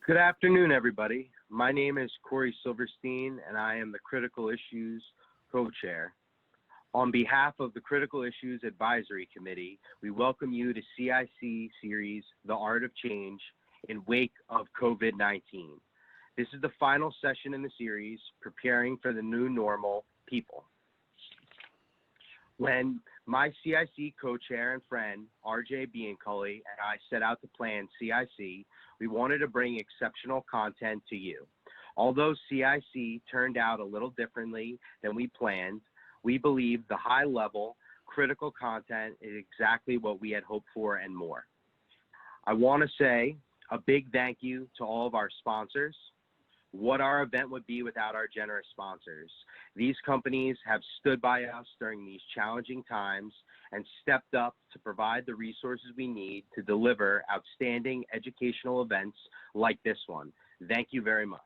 Good afternoon, everybody. My name is Silverstein, and I am the Critical Issues Co-Chair. On behalf of the Critical Issues Advisory Committee, we welcome you to CIC series, The Art of Change, in wake of COVID-19. This is the final session in the series, Preparing for the New Normal People. When my CIC co-chair and friend, RJ Bianculli, and I set out to plan CIC, we wanted to bring exceptional content to you. Although CIC turned out a little differently than we planned, we believe the high-level, critical content is exactly what we had hoped for and more. I want to say a big thank you to all of our sponsors. What our event would be without our generous sponsors. These companies have stood by us during these challenging times and stepped up to provide the resources we need to deliver outstanding educational events like this one. Thank you very much.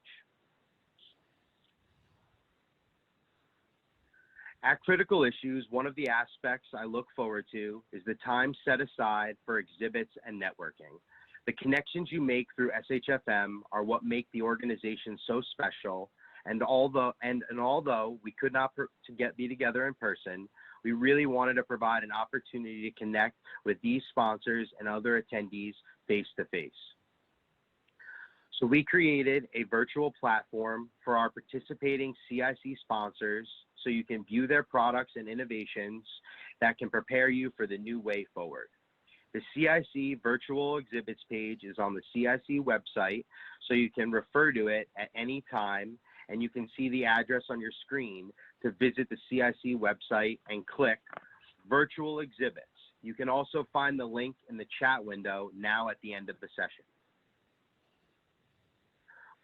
At Critical Issues, one of the aspects I look forward to is the time set aside for exhibits and networking. The connections you make through SHFM are what make the organization so special, and although we could not be together in person, we really wanted to provide an opportunity to connect with these sponsors and other attendees face to face. So we created a virtual platform for our participating CIC sponsors so you can view their products and innovations that can prepare you for the new way forward. The CIC virtual exhibits page is on the CIC website, so you can refer to it at any time, and you can see the address on your screen to visit the CIC website and click Virtual Exhibits. You can also find the link in the chat window now at the end of the session.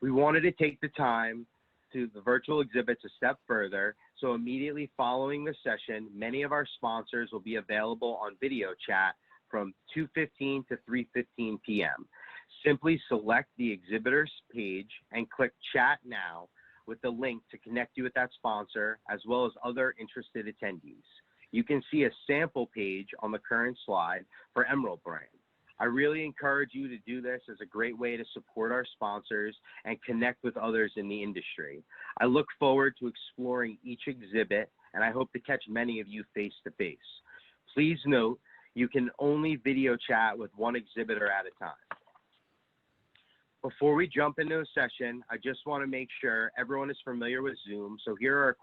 We wanted to take the time to the virtual exhibits a step further, so immediately following the session, many of our sponsors will be available on video chat from 2:15 to 3:15 p.m. Simply select the exhibitors page and click Chat Now with the link to connect you with that sponsor as well as other interested attendees. You can see a sample page on the current slide for Emerald Brand. I really encourage you to do this as a great way to support our sponsors and connect with others in the industry. I look forward to exploring each exhibit, and I hope to catch many of you face to face. Please note, you can only video chat with one exhibitor at a time. Before we jump into a session, I just want to make sure everyone is familiar with Zoom, so here are a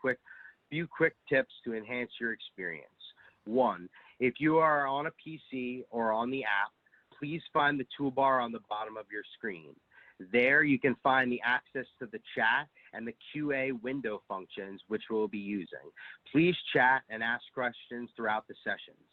few quick tips to enhance your experience. One, if you are on a PC or on the app, please find the toolbar on the bottom of your screen. There you can find the access to the chat and the QA window functions, which we'll be using. Please chat and ask questions throughout the sessions.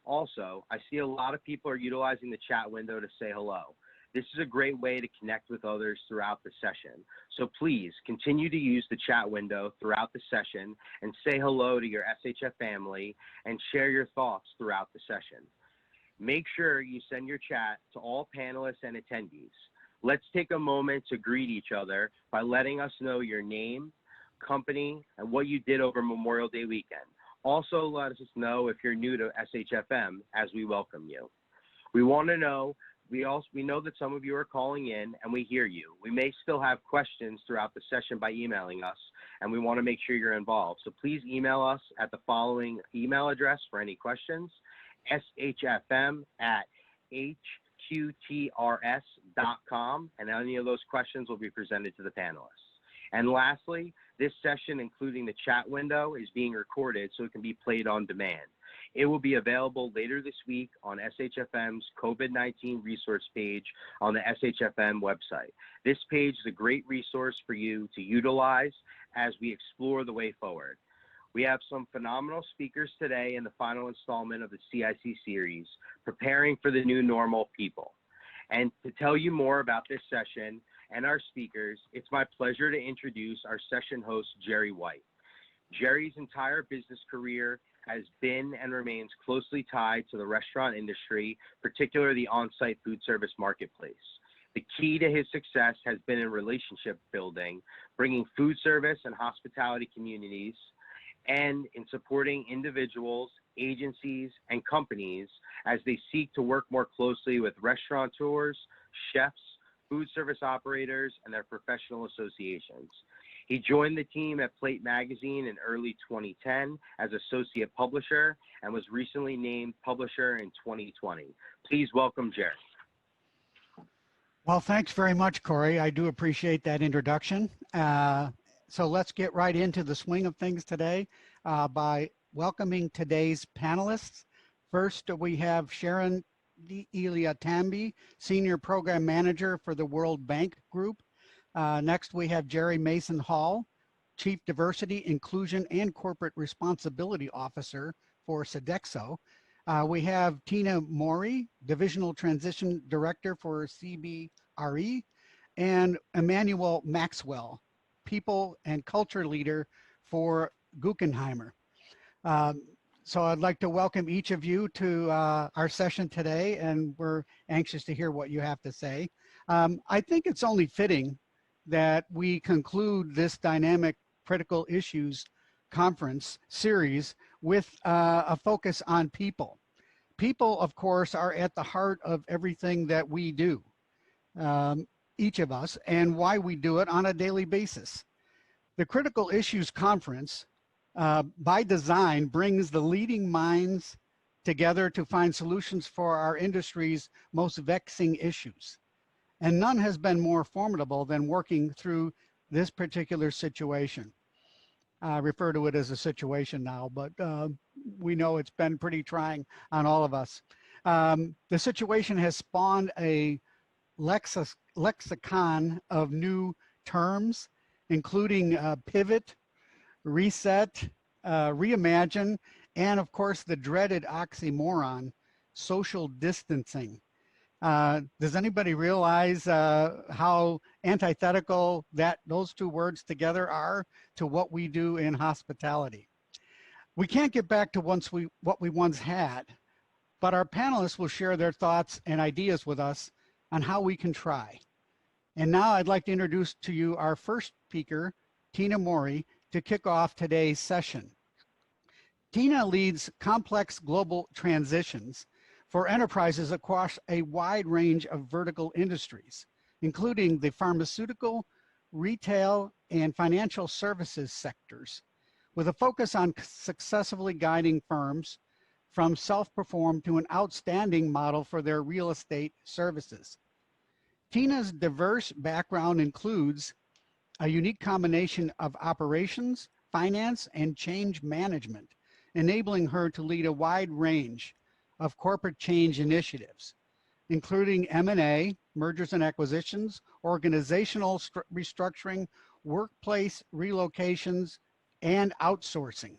Also, I see a lot of people are utilizing the chat window to say hello. This is a great way to connect with others throughout the session. So please continue to use the chat window throughout the session and say hello to your SHF family and share your thoughts throughout the session. Make sure you send your chat to all panelists and attendees. Let's take a moment to greet each other by letting us know your name, company, and what you did over Memorial Day weekend. Also, let us know if you're new to SHFM as we welcome you. We want to know, we know that some of you are calling in and we hear you. We may still have questions throughout the session by emailing us, and we want to make sure you're involved. So please email us at the following email address for any questions, shfm@hqtrs.com, and any of those questions will be presented to the panelists. And lastly, this session, including the chat window, is being recorded so it can be played on demand. It will be available later this week on SHFM's COVID-19 resource page on the SHFM website. This page is a great resource for you to utilize as we explore the way forward. We have some phenomenal speakers today in the final installment of the CIC series, Preparing for the New Normal People. And to tell you more about this session and our speakers, it's my pleasure to introduce our session host, Gerri White. Gerri's entire business career has been and remains closely tied to the restaurant industry, particularly the on-site food service marketplace. The key to his success has been in relationship building, bringing food service and hospitality communities, and in supporting individuals, agencies, and companies as they seek to work more closely with restaurateurs, chefs, food service operators, and their professional associations. He joined the team at Plate Magazine in early 2010 as associate publisher and was recently named publisher in 2020. Please welcome Gerri. Well, thanks very much, Corey. I do appreciate that introduction. So let's get right into the swing of things today by welcoming today's panelists. First, we have Sharon Eliatamby, Senior Program Manager for the World Bank Group. Next, we have Gerri Mason-Hall, Chief Diversity, Inclusion, and Corporate Responsibility Officer for Sodexo. We have Tiina Maurey, Divisional Transition Director for CBRE, and Emanuel Maxwell, People and Culture Leader for Guckenheimer. So I'd like to welcome each of you to our session today, and we're anxious to hear what you have to say. I think it's only fitting that we conclude this dynamic critical issues conference series with a focus on people. People, of course, are at the heart of everything that we do, each of us, and why we do it on a daily basis. The Critical Issues Conference, by design, brings the leading minds together to find solutions for our industry's most vexing issues. And none has been more formidable than working through this particular situation. I refer to it as a situation now, but we know it's been pretty trying on all of us. The situation has spawned a lexicon of new terms, including pivot, reset, reimagine, and of course the dreaded oxymoron, social distancing. Does anybody realize how antithetical those two words together are to what we do in hospitality? We can't get back to what we once had, but our panelists will share their thoughts and ideas with us on how we can try. And now I'd like to introduce to you our first speaker, Tiina Maurey, to kick off today's session. Tiina leads complex global transitions for enterprises across a wide range of vertical industries, including the pharmaceutical, retail, and financial services sectors, with a focus on successfully guiding firms from self-perform to an outstanding model for their real estate services. Tiina's diverse background includes a unique combination of operations, finance, and change management, enabling her to lead a wide range of corporate change initiatives, including M&A, mergers and acquisitions, organizational restructuring, workplace relocations, and outsourcing.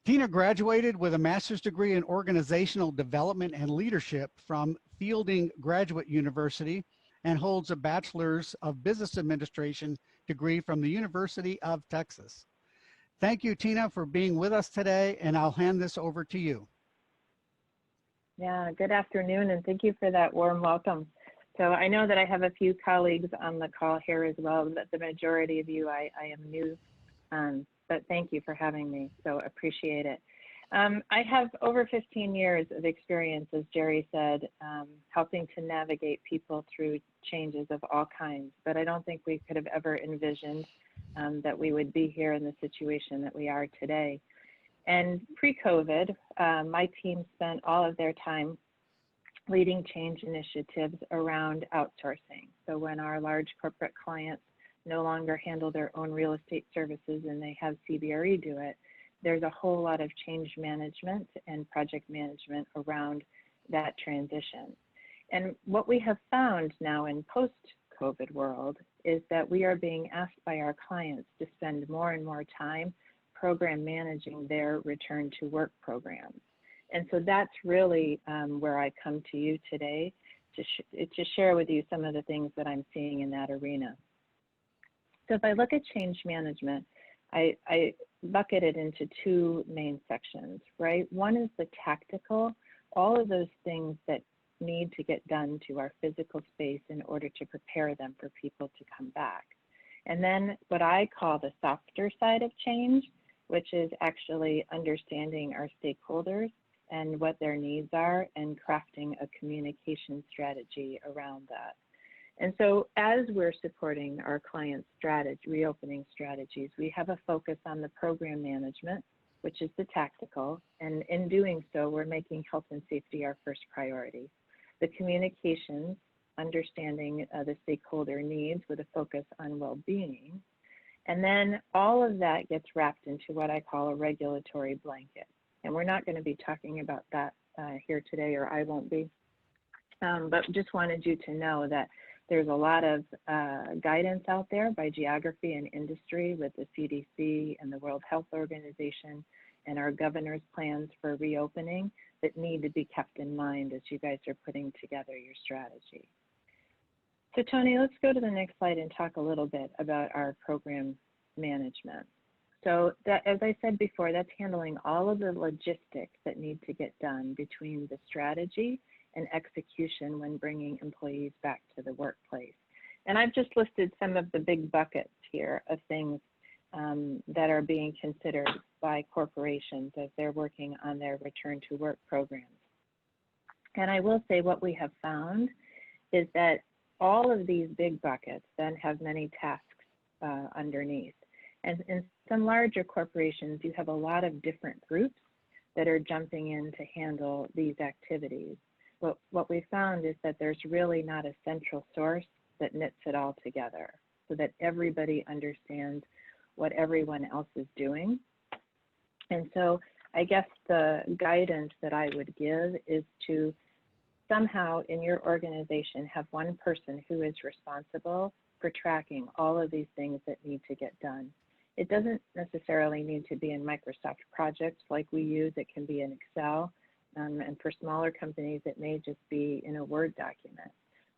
Tiina graduated with a master's degree in organizational development and leadership from Fielding Graduate University and holds a bachelor's of business administration degree from the University of Texas. Thank you, Tiina, for being with us today, and I'll hand this over to you. Yeah, good afternoon, and thank you for that warm welcome. So I know that I have a few colleagues on the call here as well, but the majority of you I am new, but thank you for having me, so appreciate it. I have over 15 years of experience, as Gerri said, helping to navigate people through changes of all kinds, but I don't think we could have ever envisioned that we would be here in the situation that we are today. And pre-COVID, my team spent all of their time leading change initiatives around outsourcing. So when our large corporate clients no longer handle their own real estate services and they have CBRE do it, there's a whole lot of change management and project management around that transition. And what we have found now in post-COVID world is that we are being asked by our clients to spend more and more time program managing their return to work programs. And so that's really where I come to you today to share with you some of the things that I'm seeing in that arena. So if I look at change management, I bucket it into two main sections, right? One is the tactical, all of those things that need to get done to our physical space in order to prepare them for people to come back. And then what I call the softer side of change, which is actually understanding our stakeholders and what their needs are and crafting a communication strategy around that. And so as we're supporting our clients' reopening strategies, we have a focus on the program management, which is the tactical, and in doing so, we're making health and safety our first priority. The communications, understanding the stakeholder needs with a focus on well-being, and then all of that gets wrapped into what I call a regulatory blanket. And we're not going to be talking about that here today, or I won't be, but just wanted you to know that there's a lot of guidance out there by geography and industry with the CDC and the World Health Organization and our governor's plans for reopening that need to be kept in mind as you guys are putting together your strategy. So Tony, let's go to the next slide and talk a little bit about our program management. So that, as I said before, that's handling all of the logistics that need to get done between the strategy and execution when bringing employees back to the workplace. And I've just listed some of the big buckets here of things that are being considered by corporations as they're working on their return to work programs. And I will say what we have found is that all of these big buckets then have many tasks underneath. And in some larger corporations, you have a lot of different groups that are jumping in to handle these activities. What we found is that there's really not a central source that knits it all together so that everybody understands what everyone else is doing. And so I guess the guidance that I would give is to somehow in your organization have one person who is responsible for tracking all of these things that need to get done. It doesn't necessarily need to be in Microsoft projects like we use. It can be in Excel. And for smaller companies, it may just be in a Word document.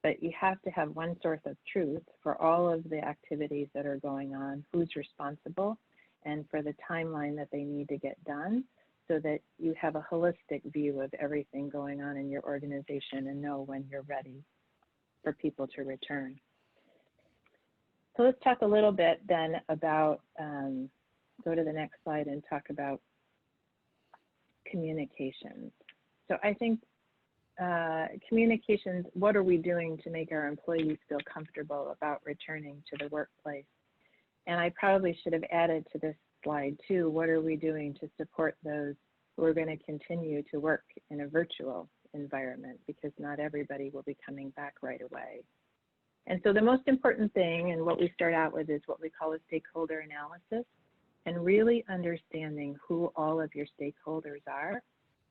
But you have to have one source of truth for all of the activities that are going on, who's responsible, and for the timeline that they need to get done, so that you have a holistic view of everything going on in your organization and know when you're ready for people to return. So let's talk a little bit then about, go to the next slide and talk about communications. So I think communications, what are we doing to make our employees feel comfortable about returning to the workplace? And I probably should have added to this slide too, what are we doing to support those who are going to continue to work in a virtual environment, because not everybody will be coming back right away. And so the most important thing, and what we start out with, is what we call a stakeholder analysis, and really understanding who all of your stakeholders are,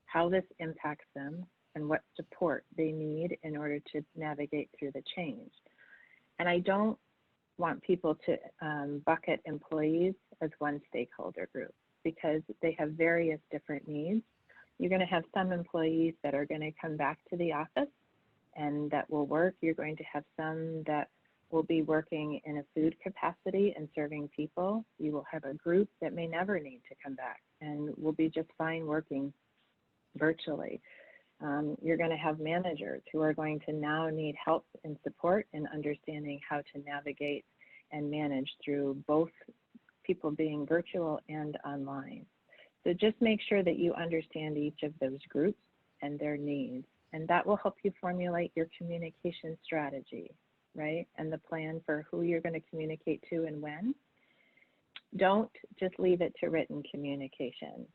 how this impacts them, and what support they need in order to navigate through the change. And I don't want people to bucket employees as one stakeholder group, because they have various different needs. You're going to have some employees that are going to come back to the office and that will work. You're going to have some that will be working in a food capacity and serving people. You will have a group that may never need to come back and will be just fine working virtually. You're going to have managers who are going to now need help and support in understanding how to navigate and manage through both people being virtual and online. So just make sure that you understand each of those groups and their needs, and that will help you formulate your communication strategy, right? And the plan for who you're going to communicate to and when. Don't just leave it to written communication.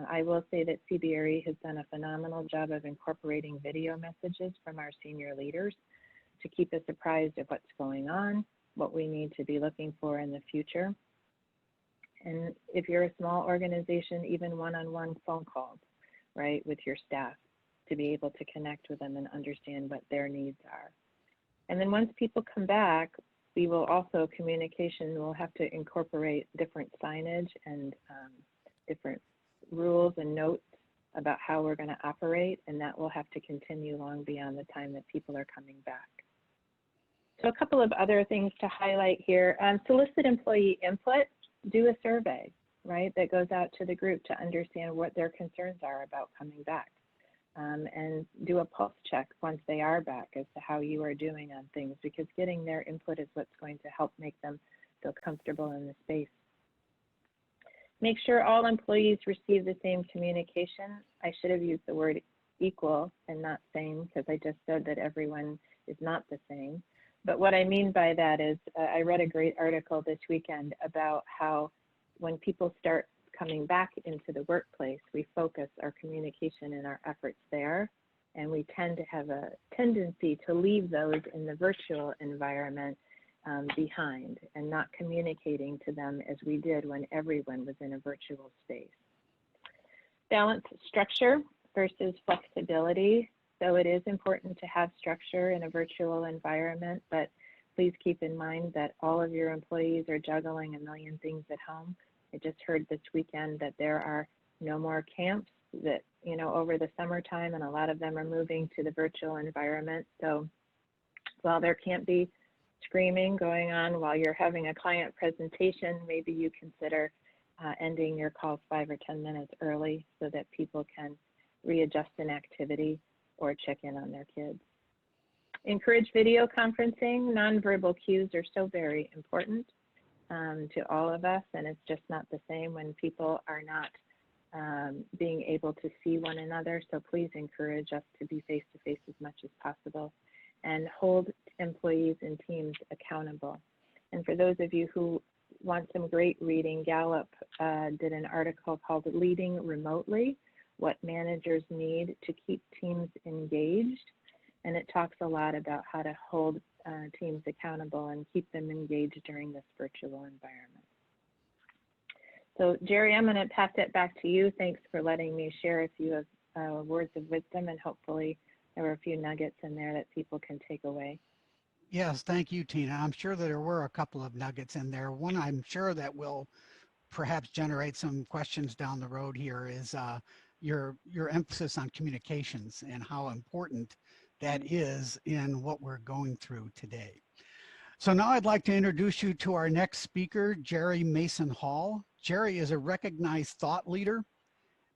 I will say that CBRE has done a phenomenal job of incorporating video messages from our senior leaders to keep us apprised of what's going on, what we need to be looking for in the future. And if you're a small organization, even one-on-one phone calls, right, with your staff to be able to connect with them and understand what their needs are. And then once people come back, we will also, communication will have to incorporate different signage and different rules and notes about how we're going to operate, and that will have to continue long beyond the time that people are coming back. So a couple of other things to highlight here. Solicit employee input. Do a survey, right, that goes out to the group to understand what their concerns are about coming back. And do a pulse check once they are back as to how you are doing on things, because getting their input is what's going to help make them feel comfortable in the space. Make sure all employees receive the same communication. I should have used the word equal and not same, because I just said that everyone is not the same. But what I mean by that is I read a great article this weekend about how when people start coming back into the workplace, we focus our communication and our efforts there. And we tend to have a tendency to leave those in the virtual environment behind and not communicating to them as we did when everyone was in a virtual space. Balance structure versus flexibility. So it is important to have structure in a virtual environment, but please keep in mind that all of your employees are juggling a million things at home. I just heard this weekend that there are no more camps that, you know, over the summertime, and a lot of them are moving to the virtual environment. So while there can't be screaming going on while you're having a client presentation, maybe you consider ending your calls 5 or 10 minutes early so that people can readjust an activity or check in on their kids. Encourage video conferencing. Nonverbal cues are so very important to all of us, and it's just not the same when people are not being able to see one another. So please encourage us to be face-to-face as much as possible and hold employees and teams accountable. And for those of you who want some great reading, Gallup did an article called Leading Remotely, What Managers Need to Keep Teams Engaged. And it talks a lot about how to hold teams accountable and keep them engaged during this virtual environment. So Gerri, I'm going to pass it back to you. Thanks for letting me share a few of words of wisdom, and hopefully there were a few nuggets in there that people can take away. Yes, thank you, Tiina. I'm sure that there were a couple of nuggets in there. One I'm sure that will perhaps generate some questions down the road here is your emphasis on communications and how important that is in what we're going through today. So now I'd like to introduce you to our next speaker, Gerri Mason Hall. Gerri is a recognized thought leader,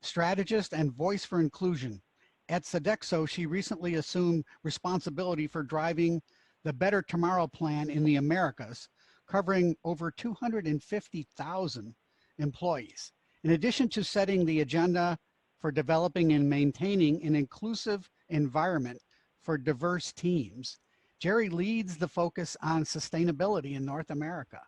strategist, and voice for inclusion. At Sodexo, she recently assumed responsibility for driving the Better Tomorrow plan in the Americas, covering over 250,000 employees. In addition to setting the agenda for developing and maintaining an inclusive environment for diverse teams, Gerri leads the focus on sustainability in North America.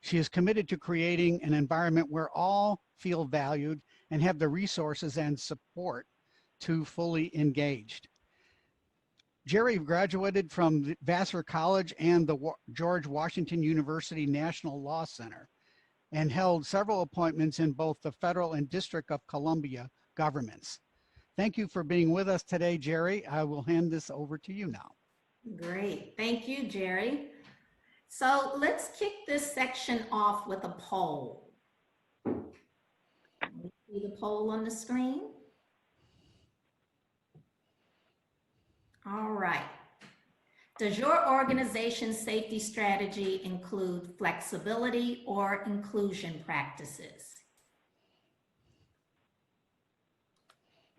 She is committed to creating an environment where all feel valued and have the resources and support to fully engaged. Gerri graduated from Vassar College and the George Washington University National Law Center and held several appointments in both the federal and District of Columbia governments. Thank you for being with us today, Gerri. I will hand this over to you now. Great, thank you, Gerri. So let's kick this section off with a poll. See the poll on the screen? All right. Does your organization's safety strategy include flexibility or inclusion practices?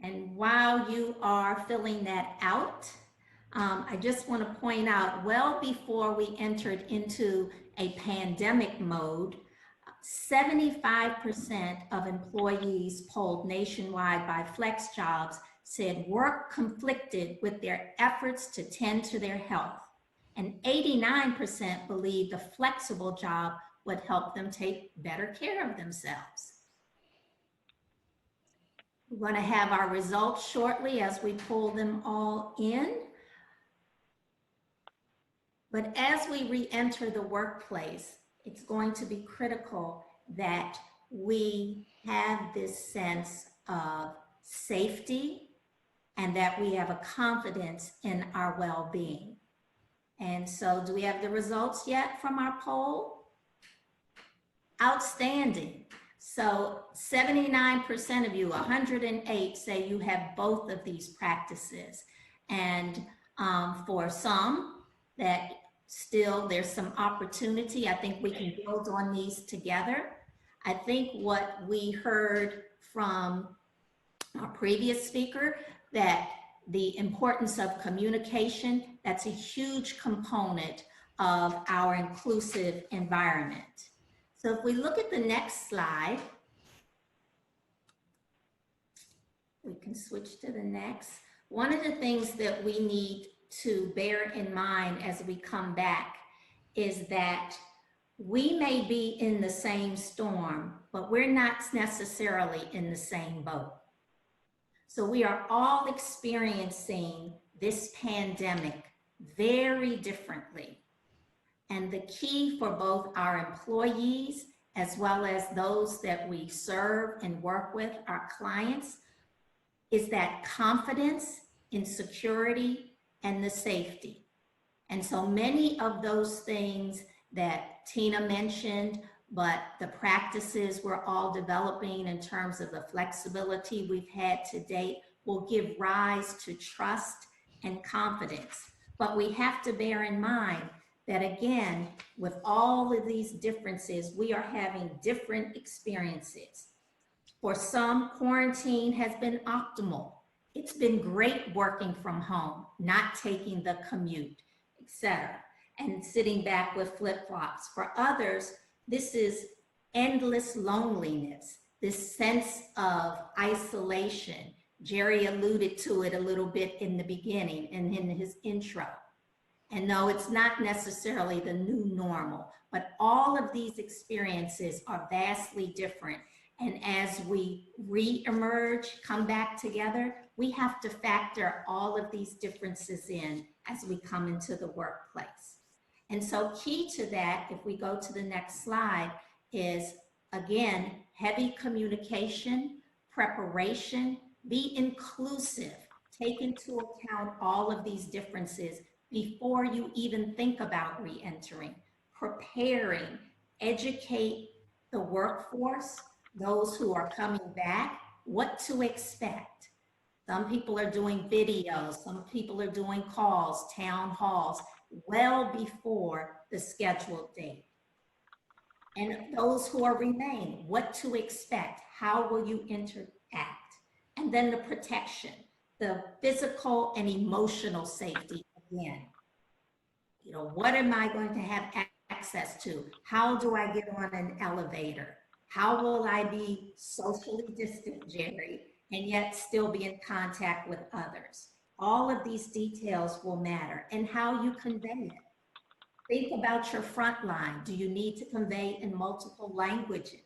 And while you are filling that out, I just want to point out, well before we entered into a pandemic mode, 75% of employees polled nationwide by FlexJobs said work conflicted with their efforts to tend to their health. And 89% believed a flexible job would help them take better care of themselves. We're going to have our results shortly as we pull them all in. But as we re-enter the workplace, it's going to be critical that we have this sense of safety and that we have a confidence in our well-being. And so do we have the results yet from our poll? Outstanding. So 79% of you, 108, say you have both of these practices. And for some, that still there's some opportunity. I think we can build on these together. I think what we heard from our previous speaker, that the importance of communication, that's a huge component of our inclusive environment. So if we look at the next slide, we can switch to the next. One of the things that we need to bear in mind as we come back is that we may be in the same storm, but we're not necessarily in the same boat. So we are all experiencing this pandemic very differently. And the key for both our employees as well as those that we serve and work with, our clients, is that confidence in security and the safety. And so many of those things that Tiina mentioned, but the practices we're all developing in terms of the flexibility we've had to date will give rise to trust and confidence. But we have to bear in mind that, again, with all of these differences, we are having different experiences. For some, quarantine has been optimal. It's been great working from home, not taking the commute, etc., and sitting back with flip-flops. For others, this is endless loneliness, this sense of isolation. Gerri alluded to it a little bit in the beginning and in his intro. And no, it's not necessarily the new normal, but all of these experiences are vastly different. And as we re-emerge, come back together, we have to factor all of these differences in as we come into the workplace. And so key to that, if we go to the next slide, is again, heavy communication, preparation, be inclusive, take into account all of these differences before you even think about re-entering, preparing, educate the workforce, those who are coming back, what to expect. Some people are doing videos, some people are doing calls, town halls, well before the scheduled date. And those who are remaining, what to expect, how will you interact? And then the protection, the physical and emotional safety again. You know, what am I going to have access to? How do I get on an elevator? How will I be socially distant, Gerri, and yet still be in contact with others? All of these details will matter, and how you convey it. Think about your front line. Do you need to convey in multiple languages?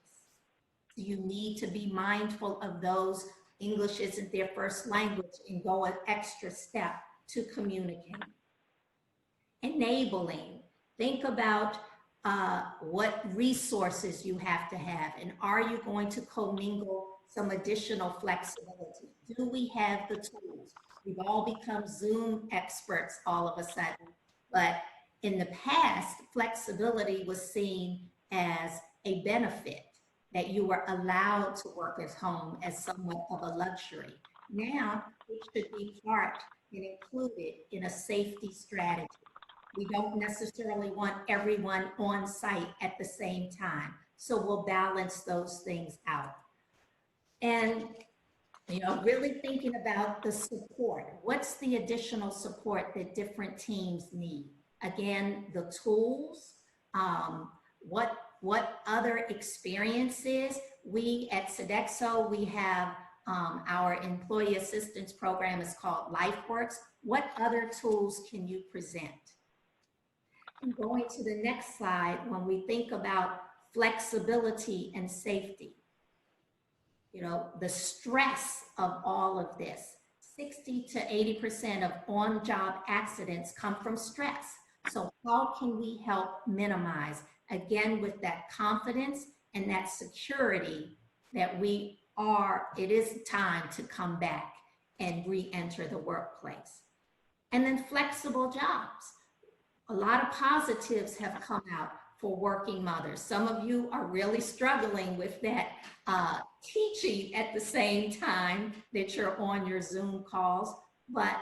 Do you need to be mindful of those English isn't their first language and go an extra step to communicate? Enabling. Think about what resources you have to have, and are you going to commingle some additional flexibility? Do we have the tools? We've all become Zoom experts all of a sudden, but in the past, flexibility was seen as a benefit, that you were allowed to work at home as somewhat of a luxury. Now, it should be part and included in a safety strategy. We don't necessarily want everyone on site at the same time, so we'll balance those things out. And you know, really thinking about the support. What's the additional support that different teams need? Again, the tools, what other experiences. We at Sodexo, we have our employee assistance program is called LifeWorks. What other tools can you present? And going to the next slide, when we think about flexibility and safety, you know, the stress of all of this, 60 to 80% of on-job accidents come from stress. So how can we help minimize, again, with that confidence and that security that it is time to come back and re-enter the workplace. And then flexible jobs. A lot of positives have come out for working mothers. Some of you are really struggling with that teaching at the same time that you're on your Zoom calls, but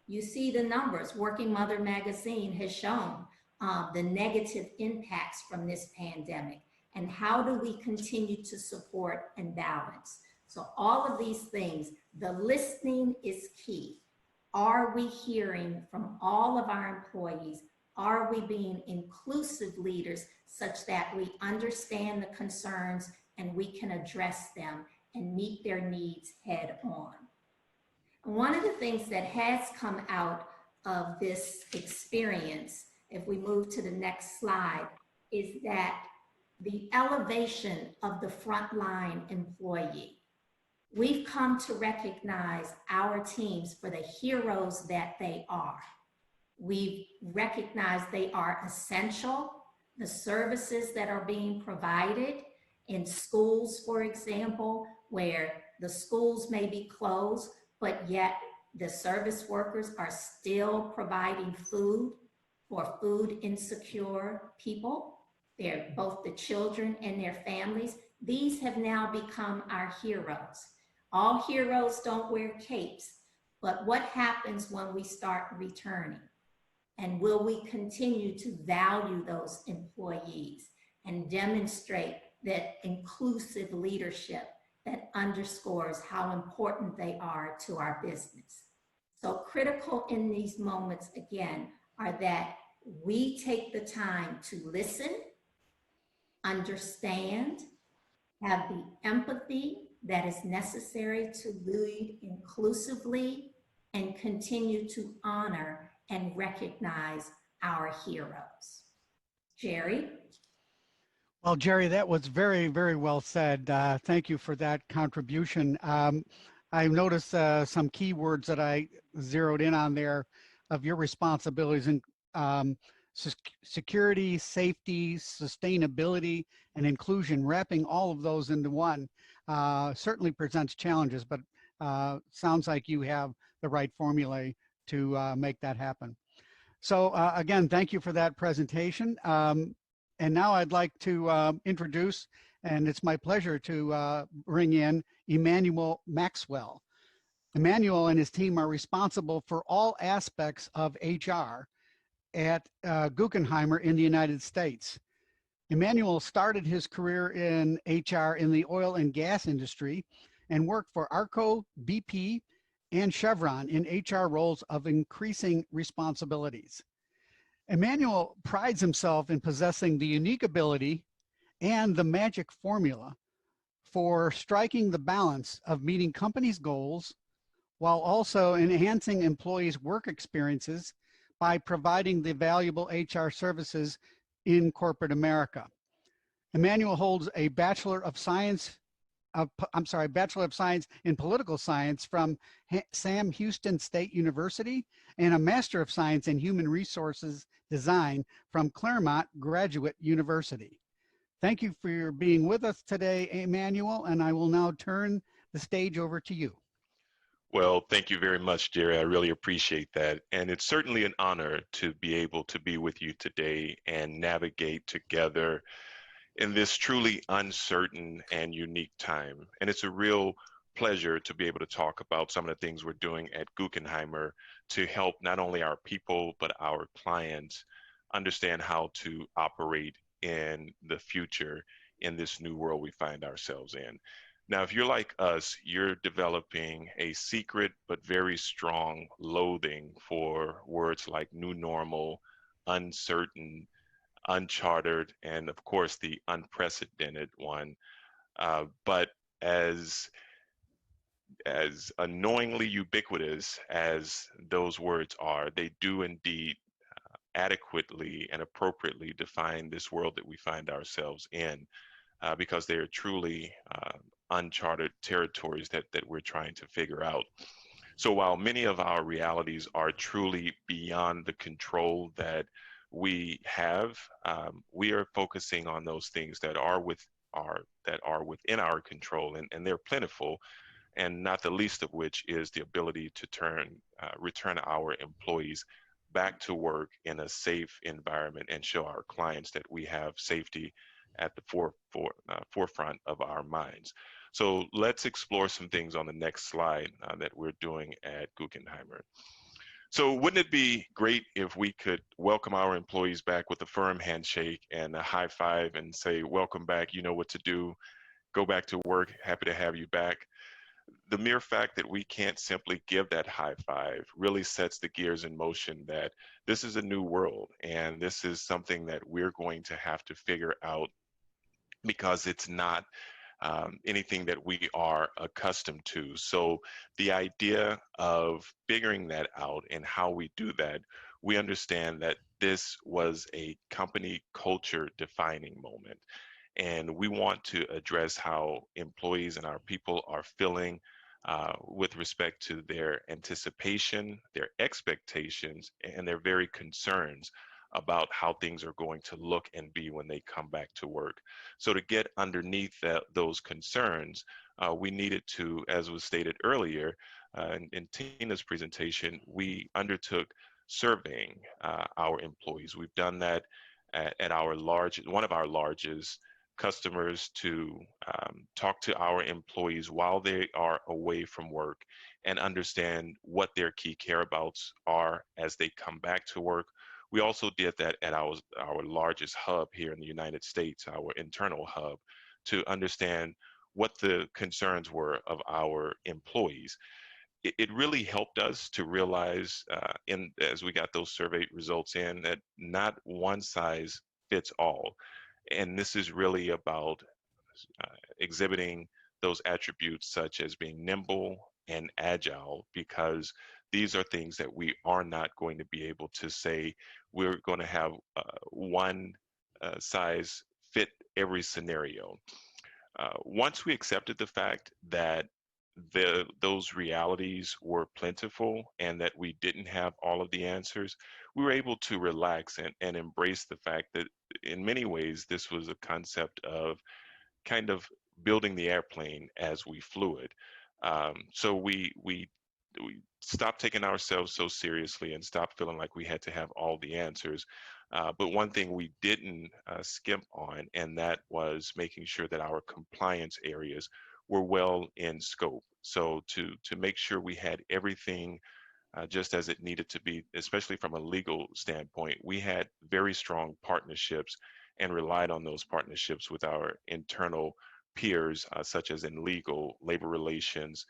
you see the numbers. Working Mother Magazine has shown the negative impacts from this pandemic, and how do we continue to support and balance? So all of these things, the listening is key. Are we hearing from all of our employees? Are we being inclusive leaders such that we understand the concerns and we can address them and meet their needs head on? And one of the things that has come out of this experience, if we move to the next slide, is that the elevation of the frontline employee. We've come to recognize our teams for the heroes that they are. We've recognized they are essential. The services that are being provided in schools, for example, where the schools may be closed, but yet the service workers are still providing food for food insecure people. They're both the children and their families. These have now become our heroes. All heroes don't wear capes, but what happens when we start returning? And will we continue to value those employees and demonstrate that inclusive leadership that underscores how important they are to our business? So critical in these moments, again, are that we take the time to listen, understand, have the empathy that is necessary to lead inclusively, and continue to honor and recognize our heroes. Gerri? Well, Gerri, that was very, very well said. Thank you for that contribution. I noticed some keywords that I zeroed in on there of your responsibilities in security, safety, sustainability, and inclusion. Wrapping all of those into one certainly presents challenges, but sounds like you have the right formulae to make that happen. So again, thank you for that presentation. And now I'd like to introduce, and it's my pleasure to bring in Emanuel Maxwell. Emanuel and his team are responsible for all aspects of HR at Guckenheimer in the United States. Emanuel started his career in HR in the oil and gas industry and worked for Arco, BP, and Chevron in HR roles of increasing responsibilities. Emanuel prides himself in possessing the unique ability and the magic formula for striking the balance of meeting companies' goals while also enhancing employees' work experiences by providing the valuable HR services in corporate America. Emanuel holds a Bachelor of Science in Political Science from Sam Houston State University and a Master of Science in Human Resources Design from Claremont Graduate University. Thank you for being with us today, Emanuel, and I will now turn the stage over to you. Well, thank you very much, Gerri. I really appreciate that. And it's certainly an honor to be able to be with you today and navigate together in this truly uncertain and unique time. And it's a real pleasure to be able to talk about some of the things we're doing at Guckenheimer to help not only our people, but our clients understand how to operate in the future in this new world we find ourselves in. Now, if you're like us, you're developing a secret but very strong loathing for words like new normal, uncertain, uncharted, and of course the unprecedented one. But as annoyingly ubiquitous as those words are, they do indeed adequately and appropriately define this world that we find ourselves in, because they are truly uncharted territories that we're trying to figure out. So while many of our realities are truly beyond the control that we have, we are focusing on those things that are within our control, and they're plentiful, and not the least of which is the ability to return our employees back to work in a safe environment and show our clients that we have safety at the forefront of our minds. So let's explore some things on the next slide that we're doing at Guckenheimer. So wouldn't it be great if we could welcome our employees back with a firm handshake and a high five and say, welcome back, you know what to do, go back to work, happy to have you back. The mere fact that we can't simply give that high five really sets the gears in motion that this is a new world, and this is something that we're going to have to figure out, because it's not anything that we are accustomed to. So the idea of figuring that out and how we do that, we understand that this was a company culture defining moment. And we want to address how employees and our people are feeling with respect to their anticipation, their expectations, and their very concerns about how things are going to look and be when they come back to work. So to get underneath those concerns, we needed to, as was stated earlier in Tina's presentation, we undertook surveying our employees. We've done that at one of our largest customers to talk to our employees while they are away from work and understand what their key care abouts are as they come back to work. We also did that at our largest hub here in the United States, our internal hub, to understand what the concerns were of our employees. It really helped us to realize, as we got those survey results in, that not one size fits all. And this is really about exhibiting those attributes such as being nimble and agile, because these are things that we are not going to be able to say we're going to have one size fit every scenario. Once we accepted the fact that those realities were plentiful and that we didn't have all of the answers, we were able to relax and embrace the fact that in many ways this was a concept of kind of building the airplane as we flew it. So we stopped taking ourselves so seriously and stopped feeling like we had to have all the answers. But one thing we didn't skimp on, and that was making sure that our compliance areas were well in scope. So to make sure we had everything just as it needed to be, especially from a legal standpoint, we had very strong partnerships and relied on those partnerships with our internal peers, such as in legal, labor relations,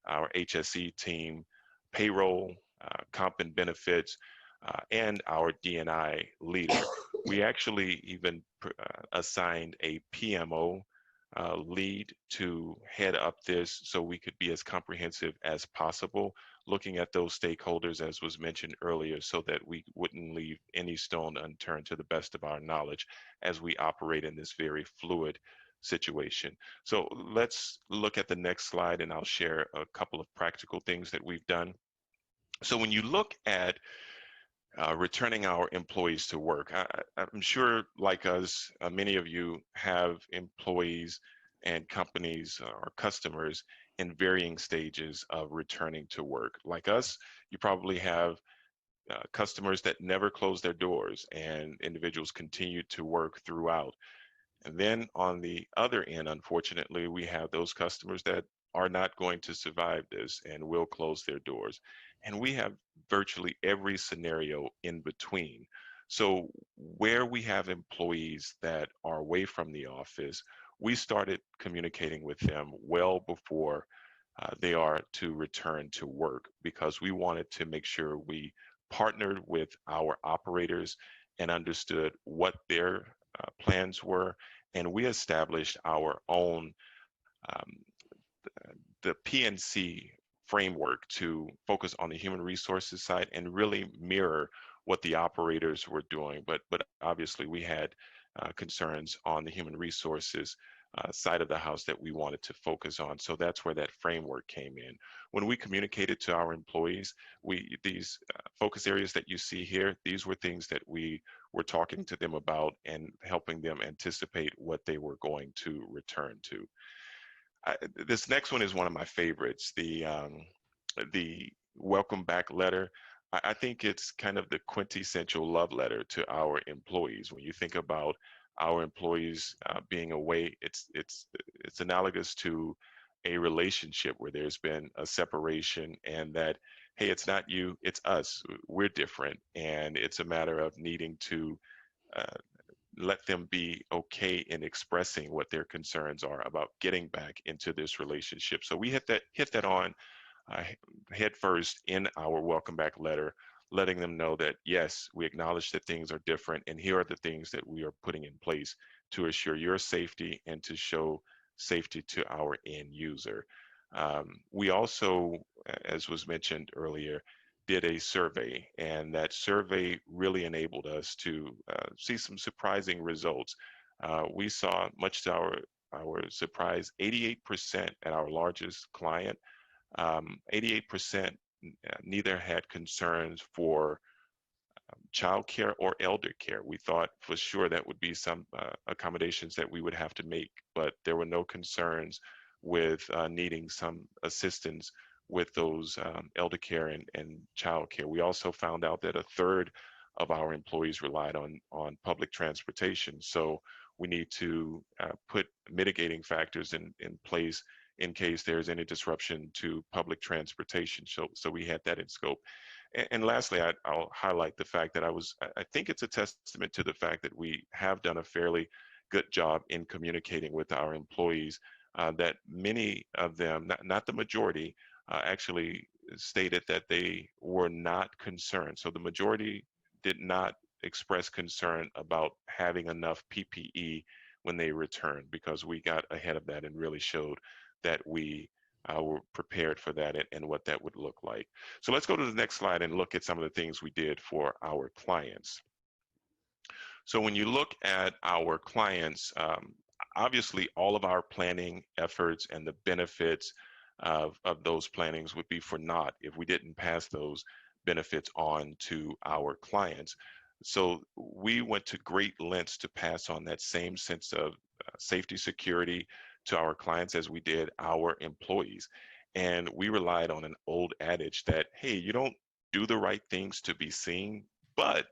our HSE team, payroll, comp and benefits, and our D&I leader. We actually even assigned a PMO lead to head up this so we could be as comprehensive as possible, looking at those stakeholders as was mentioned earlier, so that we wouldn't leave any stone unturned to the best of our knowledge as we operate in this very fluid situation. So let's look at the next slide and I'll share a couple of practical things that we've done. So when you look at returning our employees to work, I'm sure, like us, many of you have employees and companies or customers in varying stages of returning to work. Like us, you probably have customers that never close their doors and individuals continue to work throughout. And then on the other end, unfortunately, we have those customers that are not going to survive this and will close their doors. And we have virtually every scenario in between. So where we have employees that are away from the office, we started communicating with them well before they are to return to work, because we wanted to make sure we partnered with our operators and understood what their plans were. And we established our own the PNC framework to focus on the human resources side and really mirror what the operators were doing. But obviously we had concerns on the human resources side of the house that we wanted to focus on. So that's where that framework came in. When we communicated to our employees, these focus areas that you see here, these were things that we were talking to them about and helping them anticipate what they were going to return to. This next one is one of my favorites, the welcome back letter. I think it's kind of the quintessential love letter to our employees. When you think about our employees being away, it's analogous to a relationship where there's been a separation, and that, hey, it's not you, it's us. We're different, and it's a matter of needing to let them be okay in expressing what their concerns are about getting back into this relationship. So we hit that on head first in our welcome back letter, letting them know that, yes, we acknowledge that things are different, and here are the things that we are putting in place to assure your safety and to show safety to our end user. We also, as was mentioned earlier, did a survey, and that survey really enabled us to see some surprising results. We saw, much to our surprise, 88% at our largest client, 88% neither had concerns for childcare or elder care. We thought for sure that would be some accommodations that we would have to make, but there were no concerns with needing some assistance with those elder care and child care. We also found out that a third of our employees relied on public transportation. So we need to put mitigating factors in place in case there's any disruption to public transportation. So we had that in scope. And lastly, I'll highlight the fact that I think it's a testament to the fact that we have done a fairly good job in communicating with our employees, that many of them, not the majority, actually stated that they were not concerned. So the majority did not express concern about having enough PPE when they returned, because we got ahead of that and really showed that we were prepared for that and what that would look like. So let's go to the next slide and look at some of the things we did for our clients. So when you look at our clients, obviously all of our planning efforts and the benefits of those plannings would be for naught if we didn't pass those benefits on to our clients. So we went to great lengths to pass on that same sense of safety, security to our clients as we did our employees. And we relied on an old adage that, hey, you don't do the right things to be seen, but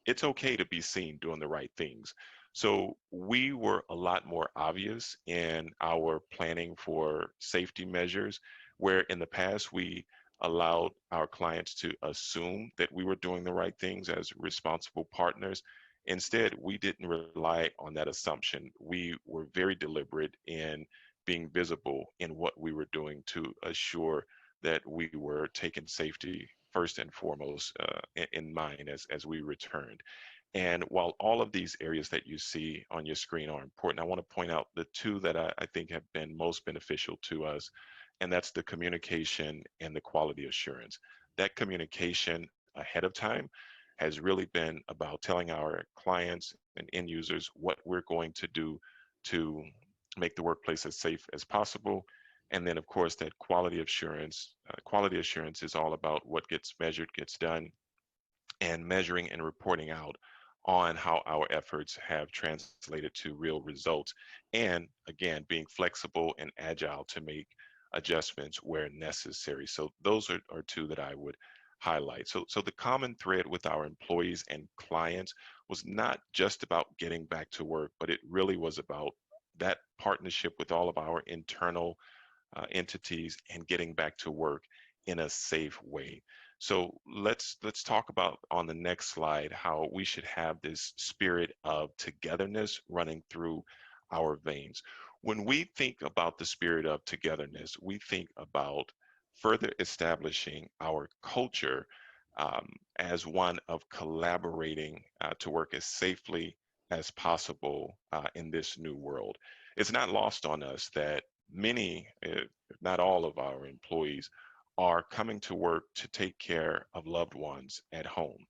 it's okay to be seen doing the right things. So we were a lot more obvious in our planning for safety measures, where in the past we allowed our clients to assume that we were doing the right things as responsible partners. Instead, we didn't rely on that assumption. We were very deliberate in being visible in what we were doing to assure that we were taking safety first and foremost in mind as we returned. And while all of these areas that you see on your screen are important, I want to point out the two that I think have been most beneficial to us, and that's the communication and the quality assurance. That communication ahead of time has really been about telling our clients and end users what we're going to do to make the workplace as safe as possible. And then of course that quality assurance is all about what gets measured, gets done, and measuring and reporting out on how our efforts have translated to real results. And again, being flexible and agile to make adjustments where necessary. So those are two that I would highlight. So the common thread with our employees and clients was not just about getting back to work, but it really was about that partnership with all of our internal entities and getting back to work in a safe way. So let's talk about on the next slide how we should have this spirit of togetherness running through our veins. When we think about the spirit of togetherness, we think about further establishing our culture as one of collaborating to work as safely as possible in this new world. It's not lost on us that many, if not all of our employees are coming to work to take care of loved ones at home.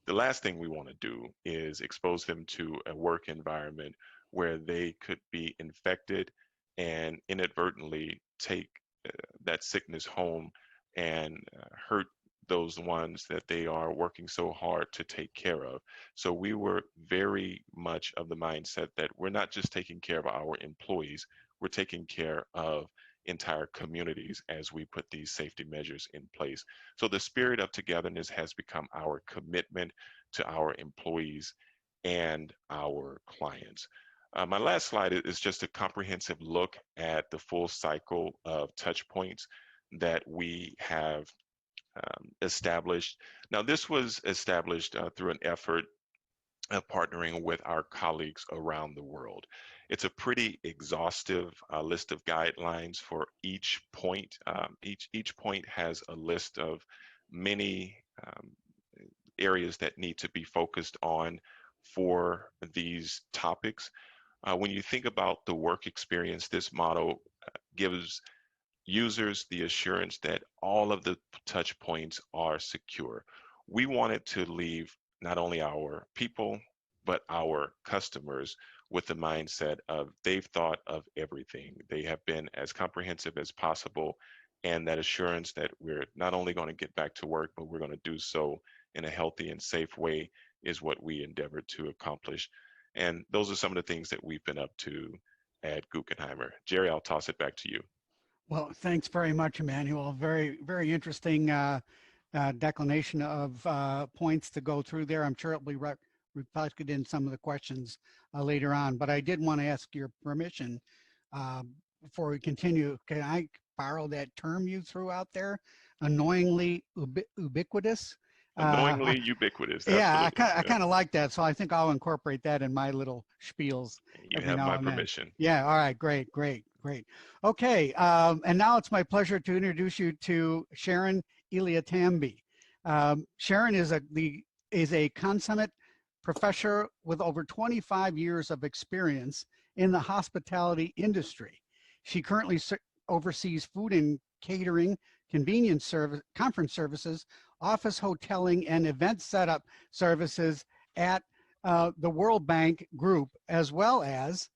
The last thing we want to do is expose them to a work environment where they could be infected and inadvertently take that sickness home and hurt those ones that they are working so hard to take care of. So we were very much of the mindset that we're not just taking care of our employees, we're taking care of entire communities as we put these safety measures in place. So the spirit of togetherness has become our commitment to our employees and our clients. My last slide is just a comprehensive look at the full cycle of touch points that we have established. Now, this was established through an effort of partnering with our colleagues around the world. It's a pretty exhaustive list of guidelines for each point. Each point has a list of many areas that need to be focused on for these topics. When you think about the work experience, this model gives users the assurance that all of the touch points are secure. We wanted to leave not only our people, but our customers with the mindset of they've thought of everything. They have been as comprehensive as possible, and that assurance that we're not only going to get back to work, but we're going to do so in a healthy and safe way is what we endeavored to accomplish. And those are some of the things that we've been up to at Guckenheimer. Gerri, I'll toss it back to you. Well, thanks very much, Emanuel. Very, very interesting declination of points to go through there. I'm sure it'll be reflected in some of the questions later on, but I did want to ask your permission before we continue. Can I borrow that term you threw out there? Annoyingly ubiquitous? Annoyingly ubiquitous. Yeah, Absolutely. I kind of like that. So I think I'll incorporate that in my little spiels. You have my permission. Yeah, all right, great. Okay, and now it's my pleasure to introduce you to Sharon Eliatamby. Sharon is a consummate professor with over 25 years of experience in the hospitality industry. She currently oversees food and catering, convenience service, conference services, office hoteling, and event setup services at the World Bank Group, as well as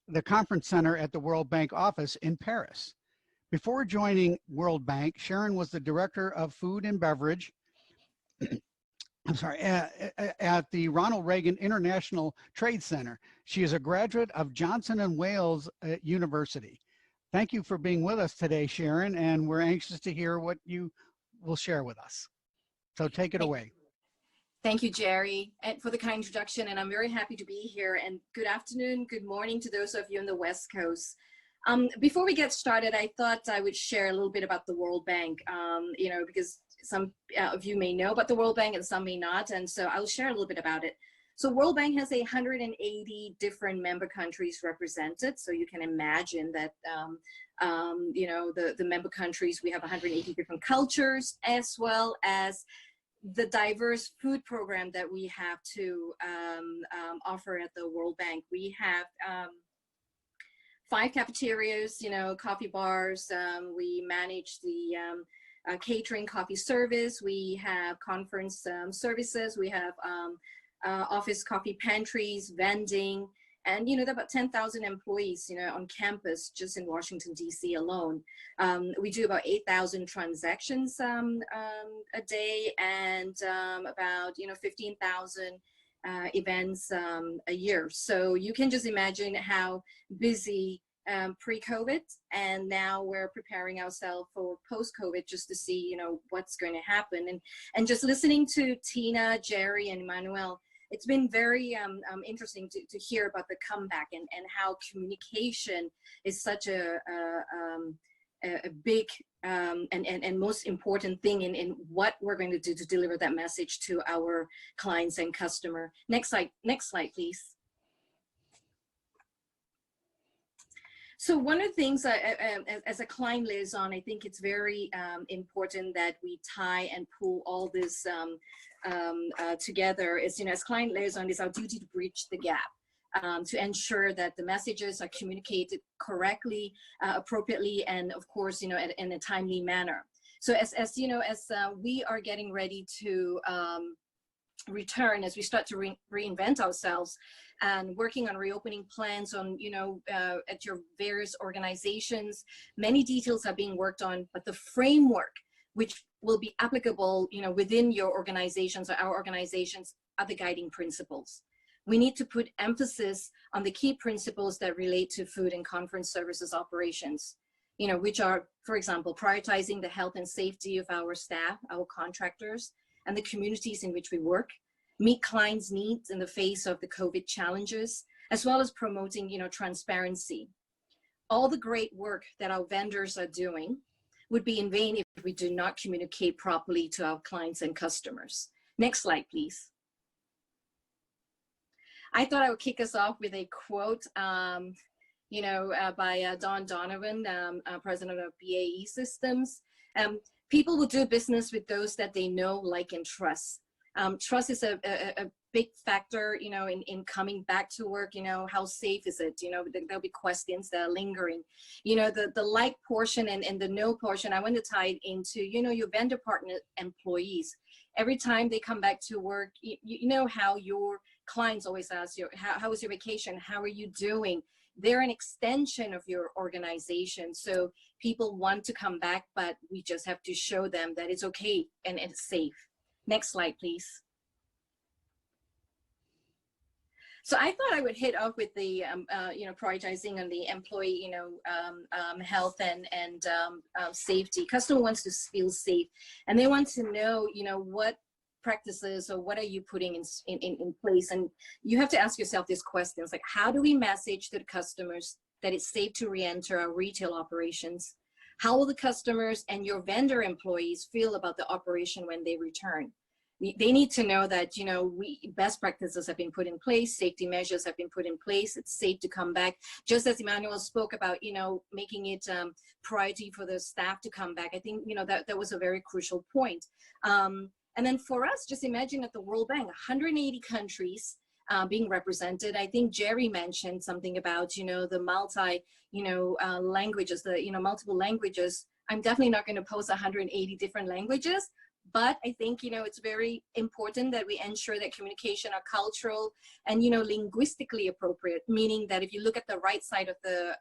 the conference center at the World Bank office in Paris. Before joining World Bank, Sharon was the director of food and beverage at the Ronald Reagan International Trade Center. She is a graduate of Johnson & Wales University. Thank you for being with us today, Sharon, and we're anxious to hear what you will share with us. So take it away. Thank you, Gerri, and for the kind introduction, and I'm very happy to be here. And good afternoon, good morning to those of you on the West Coast. Before we get started, I thought I would share a little bit about the World Bank, because some of you may know about the World Bank and some may not, and so I'll share a little bit about it. So World Bank has 180 different member countries represented, so you can imagine that, the member countries, we have 180 different cultures, as well as the diverse food program that we have to offer at the World Bank. We have 5 cafeterias, coffee bars. We manage the catering coffee service. We have conference services. We have office coffee pantries, vending, and there are about 10,000 employees, on campus just in Washington, D.C. alone. We do about 8,000 transactions a day, and about 15,000 events a year. So you can just imagine how busy pre-COVID, and now we're preparing ourselves for post-COVID just to see what's going to happen. And just listening to Tiina, Gerri, and Emanuel, it's been very interesting to hear about the comeback and how communication is such a big and most important thing in what we're going to do to deliver that message to our clients and customer. Next slide, please. So one of the things as a client liaison, I think it's very important that we tie and pull all this together. Is as client liaison, it's our duty to bridge the gap, to ensure that the messages are communicated correctly, appropriately, and of course, in a timely manner. So as we are getting ready to return, as we start to reinvent ourselves and working on reopening plans on, at your various organizations, many details are being worked on, but the framework which will be applicable, within your organizations or our organizations are the guiding principles. We need to put emphasis on the key principles that relate to food and conference services operations, which are, for example, prioritizing the health and safety of our staff, our contractors, and the communities in which we work, meet clients' needs in the face of the COVID challenges, as well as promoting, transparency. All the great work that our vendors are doing would be in vain if we do not communicate properly to our clients and customers. Next slide, please. I thought I would kick us off with a quote, by Don Donovan, president of BAE Systems. People will do business with those that they know, like, and trust. Trust is a big factor, you know, in coming back to work. You know, how safe is it? You know, there'll be questions that are lingering. You know, the like portion and the no portion, I want to tie it into, you know, your vendor partner employees. Every time they come back to work, you know how your clients always ask you, how was your vacation? How are you doing? They're an extension of your organization. So people want to come back, but we just have to show them that it's okay and it's safe. Next slide, please. So I thought I would hit off with the, you know, prioritizing on the employee, you know, health and safety. Customer wants to feel safe, and they want to know, you know, what practices or what are you putting in place. And you have to ask yourself these questions, like, how do we message to the customers that it's safe to re-enter our retail operations? How will the customers and your vendor employees feel about the operation when they return? They need to know that, you know, best practices have been put in place, safety measures have been put in place, it's safe to come back. Just as Emanuel spoke about, you know, making it priority for the staff to come back. I think, you know, that was a very crucial point. And then for us, just imagine at the World Bank, 180 countries being represented. I think Gerri mentioned something about, you know, the languages, the, you know, multiple languages. I'm definitely not going to post 180 different languages, but I think, you know, it's very important that we ensure that communication are cultural and, you know, linguistically appropriate, meaning that if you look at the right side of the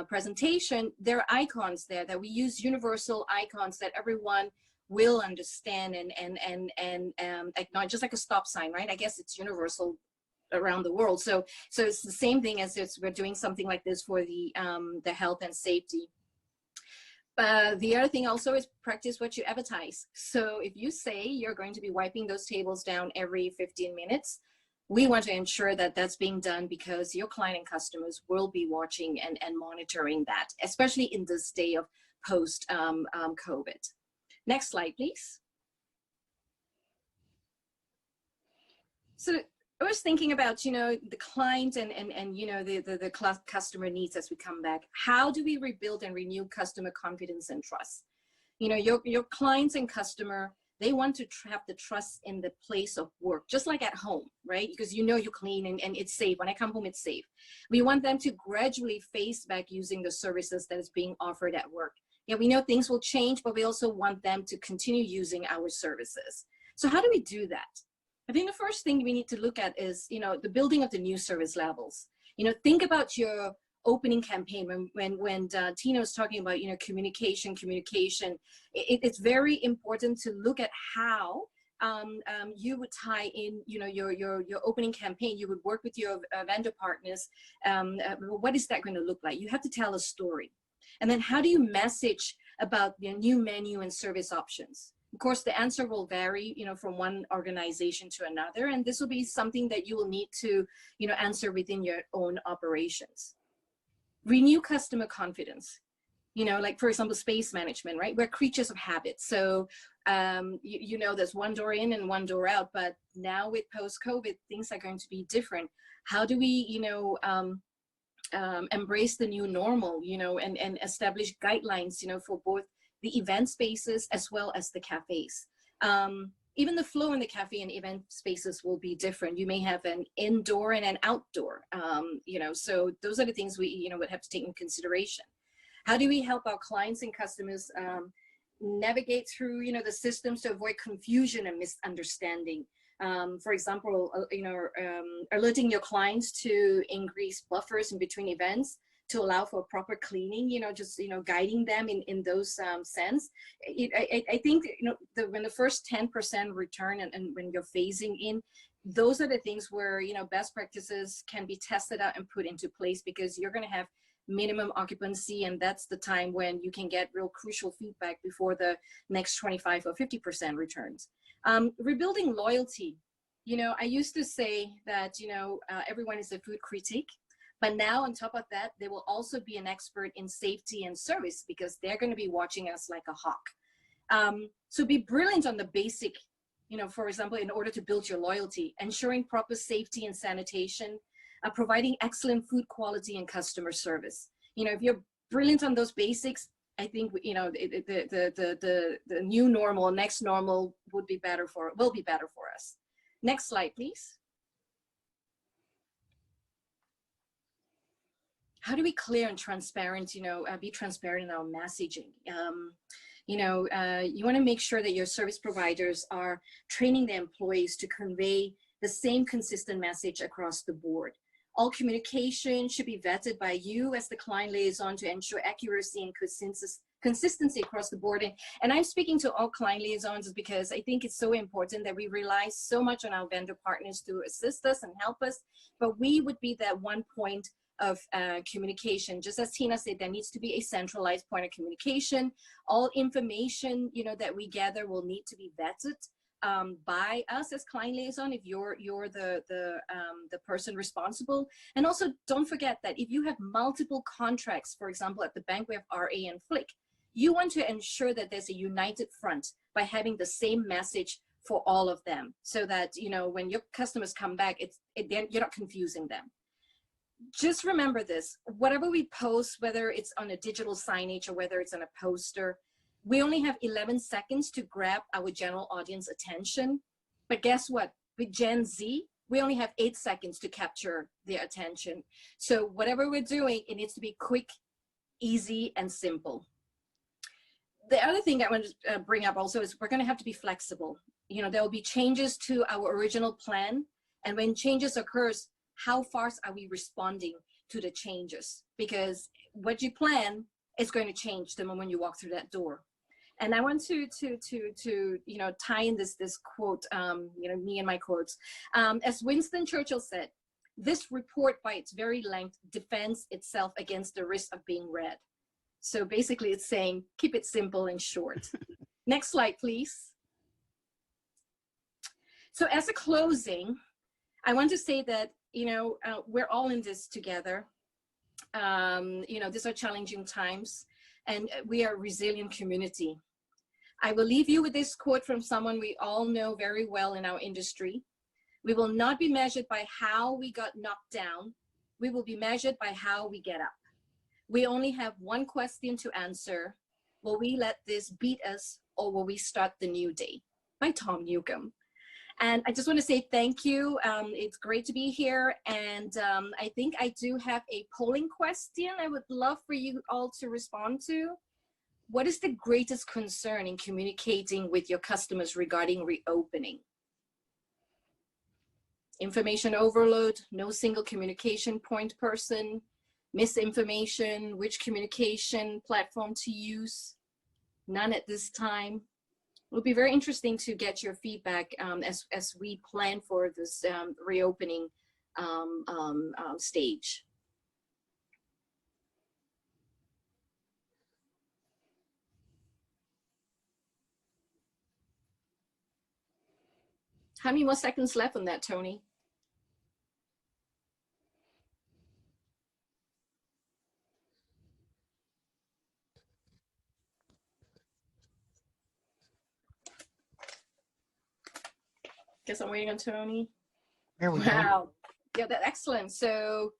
presentation, there are icons there, that we use universal icons that everyone will understand and acknowledge, just like a stop sign, right? I guess it's universal around the world. So it's the same thing as if we're doing something like this for the health and safety. The other thing also is practice what you advertise. So if you say you're going to be wiping those tables down every 15 minutes, we want to ensure that that's being done, because your client and customers will be watching and monitoring that, especially in this day of post COVID. Next slide, please. So I was thinking about, you know, the client and you know, the customer needs as we come back. How do we rebuild and renew customer confidence and trust? You know, your clients and customer, they want to have the trust in the place of work, just like at home, right? Because you know you clean and it's safe. When I come home, it's safe. We want them to gradually phase back using the services that is being offered at work. Yeah, we know things will change, but we also want them to continue using our services. So how do we do that? I think the first thing we need to look at is, you know, the building of the new service levels. You know, think about your opening campaign when Tiina was talking about, you know, communication. It's very important to look at how you would tie in, you know, your opening campaign. You would work with your vendor partners. What is that going to look like? You have to tell a story. And then how do you message about the new menu and service options? Of course, the answer will vary, you know, from one organization to another. And this will be something that you will need to, you know, answer within your own operations. Renew customer confidence. You know, like, for example, space management, right? We're creatures of habit. So, you know, there's one door in and one door out. But now with post-COVID, things are going to be different. How do we, you know, embrace the new normal, you know, and establish guidelines, you know, for both the event spaces as well as the cafes. Even the flow in the cafe and event spaces will be different. You may have an indoor and an outdoor, you know, so those are the things we, you know, would have to take in consideration. How do we help our clients and customers navigate through, you know, the systems to avoid confusion and misunderstanding? For example, you know, alerting your clients to increase buffers in between events to allow for proper cleaning, you know, just, you know, guiding them in those sense. I think, you know, when the first 10% return and when you're phasing in, those are the things where, you know, best practices can be tested out and put into place, because you're going to have minimum occupancy, and that's the time when you can get real crucial feedback before the next 25 or 50% returns. Rebuilding loyalty. You know, I used to say that, you know, everyone is a food critic, but now on top of that, they will also be an expert in safety and service, because they're going to be watching us like a hawk. So be brilliant on the basic, you know, for example, in order to build your loyalty, ensuring proper safety and sanitation, providing excellent food quality and customer service. You know, if you're brilliant on those basics, I think, you know, the new normal, next normal will be better for us. Next slide, please. How do we clear and transparent, you know, be transparent in our messaging? You know, you want to make sure that your service providers are training their employees to convey the same consistent message across the board. All communication should be vetted by you as the client liaison to ensure accuracy and consistency across the board. And I'm speaking to all client liaisons because I think it's so important that we rely so much on our vendor partners to assist us and help us, but we would be that one point of communication. Just as Tiina said, there needs to be a centralized point of communication. All information, you know, that we gather will need to be vetted by us as client liaison if you're the person responsible. And also don't forget that if you have multiple contracts, for example, at the bank we have RA and FLIK, you want to ensure that there's a united front by having the same message for all of them, so that, you know, when your customers come back, you're not confusing them. Just remember this, whatever we post, whether it's on a digital signage or whether it's on a poster, we only have 11 seconds to grab our general audience attention. But guess what? With Gen Z, we only have 8 seconds to capture their attention. So whatever we're doing, it needs to be quick, easy, and simple. The other thing I want to bring up also is we're going to have to be flexible. You know, there will be changes to our original plan. And when changes occurs, how fast are we responding to the changes? Because what you plan is going to change the moment you walk through that door. And I want to you know, tie in this quote, you know, me and my quotes. As Winston Churchill said, this report by its very length defends itself against the risk of being read. So basically it's saying, keep it simple and short. Next slide, please. So as a closing, I want to say that, you know, we're all in this together. You know, these are challenging times and we are a resilient community. I will leave you with this quote from someone we all know very well in our industry. We will not be measured by how we got knocked down. We will be measured by how we get up. We only have one question to answer. Will we let this beat us or will we start the new day? By Tom Newcomb. And I just want to say thank you. It's great to be here. And I think I do have a polling question I would love for you all to respond to. What is the greatest concern in communicating with your customers regarding reopening? Information overload, no single communication point person, misinformation, which communication platform to use, none at this time. It will be very interesting to get your feedback as we plan for this reopening stage. How many more seconds left on that, Tony? Guess I'm waiting on Tony. There we Wow. Yeah, that's excellent. So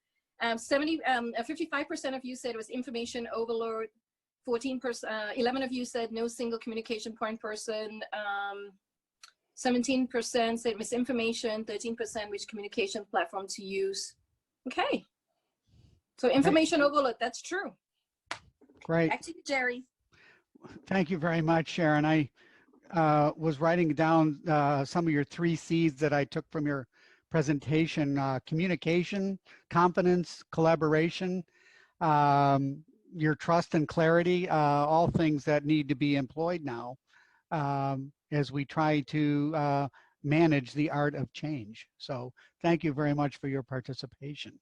55% of you said it was information overload. 11 of you said no single communication point person. 17% said misinformation. 13% which communication platform to use. Okay. So information overload, that's true. Great. Back to you, Gerri. Thank you very much, Sharon. I was writing down some of your 3 C's that I took from your presentation: communication, confidence, collaboration, your trust and clarity, all things that need to be employed now as we try to manage the art of change. So thank you very much for your participation.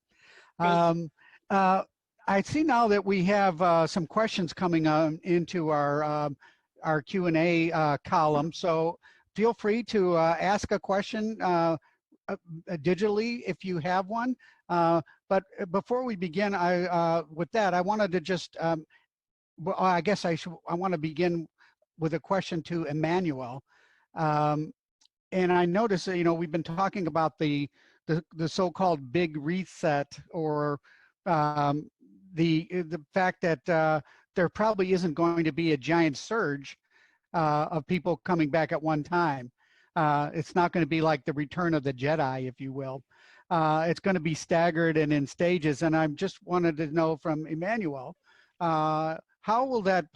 I see now that we have some questions coming into our Q&A column. So feel free to ask a question digitally if you have one. But before we begin, with that, I wanted to just, well, I guess I want to begin with a question to Emanuel. And I noticed that, you know, we've been talking about the so-called big reset, or the fact that there probably isn't going to be a giant surge of people coming back at one time. It's not going to be like the return of the Jedi, if you will. It's going to be staggered and in stages. And I just wanted to know from Emanuel, how will that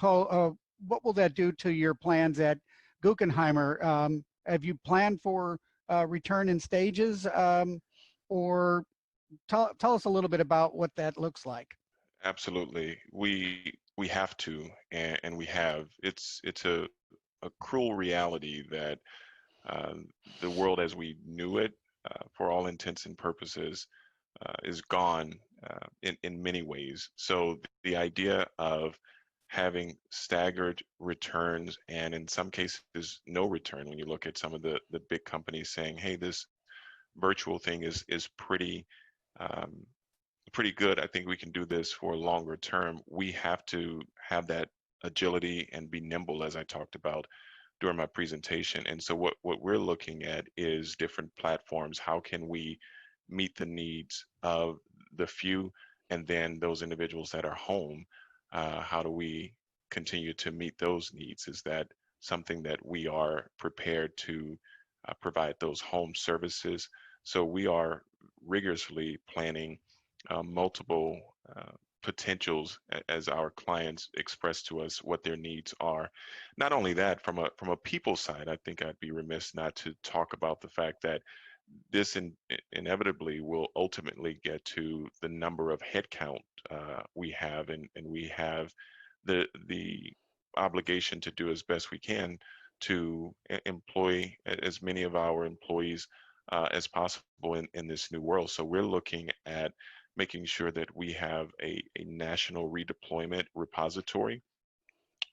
what will that do to your plans at Guckenheimer? Have you planned for return in stages, or tell us a little bit about what that looks like? Absolutely, we have to, and we have. It's a cruel reality that the world as we knew it, for all intents and purposes, is gone in many ways. So the idea of having staggered returns, and in some cases no return, when you look at some of the big companies saying, hey, this virtual thing is pretty pretty good. I think we can do this for a longer term. We have to have that agility and be nimble, as I talked about during my presentation. And so what we're looking at is different platforms. How can we meet the needs of the few, and then those individuals that are home? How do we continue to meet those needs? Is that something that we are prepared to provide those home services? So we are rigorously planning multiple potentials as our clients express to us what their needs are. Not only that, from a people side, I think I'd be remiss not to talk about the fact that this inevitably will ultimately get to the number of headcount we have, and we have the obligation to do as best we can to employ as many of our employees as possible in this new world. So we're looking at making sure that we have a national redeployment repository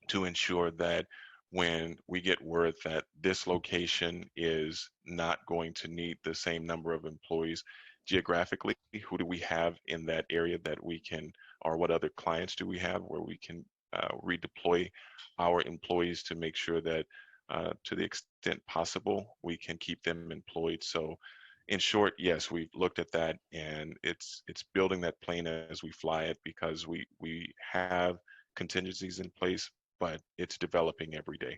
to ensure that when we get word that this location is not going to need the same number of employees geographically, who do we have in that area that we can, or what other clients do we have where we can redeploy our employees to make sure that to the extent possible, we can keep them employed. So in short, yes, we've looked at that, and it's building that plane as we fly it, because we have contingencies in place, but it's developing every day.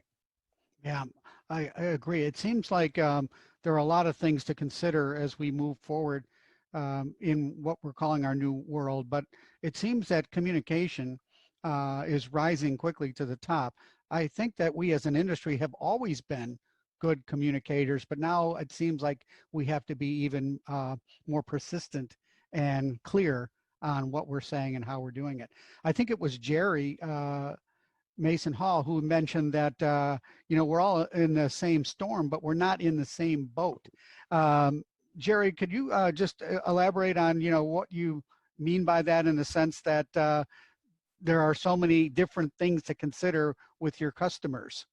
Yeah, I agree. It seems like there are a lot of things to consider as we move forward in what we're calling our new world, but it seems that communication is rising quickly to the top. I think that we as an industry have always been good communicators, but now it seems like we have to be even more persistent and clear on what we're saying and how we're doing it. I think it was Gerri Mason Hall who mentioned that we're all in the same storm, but we're not in the same boat. Gerri, could you just elaborate on what you mean by that, in the sense that there are so many different things to consider with your customers?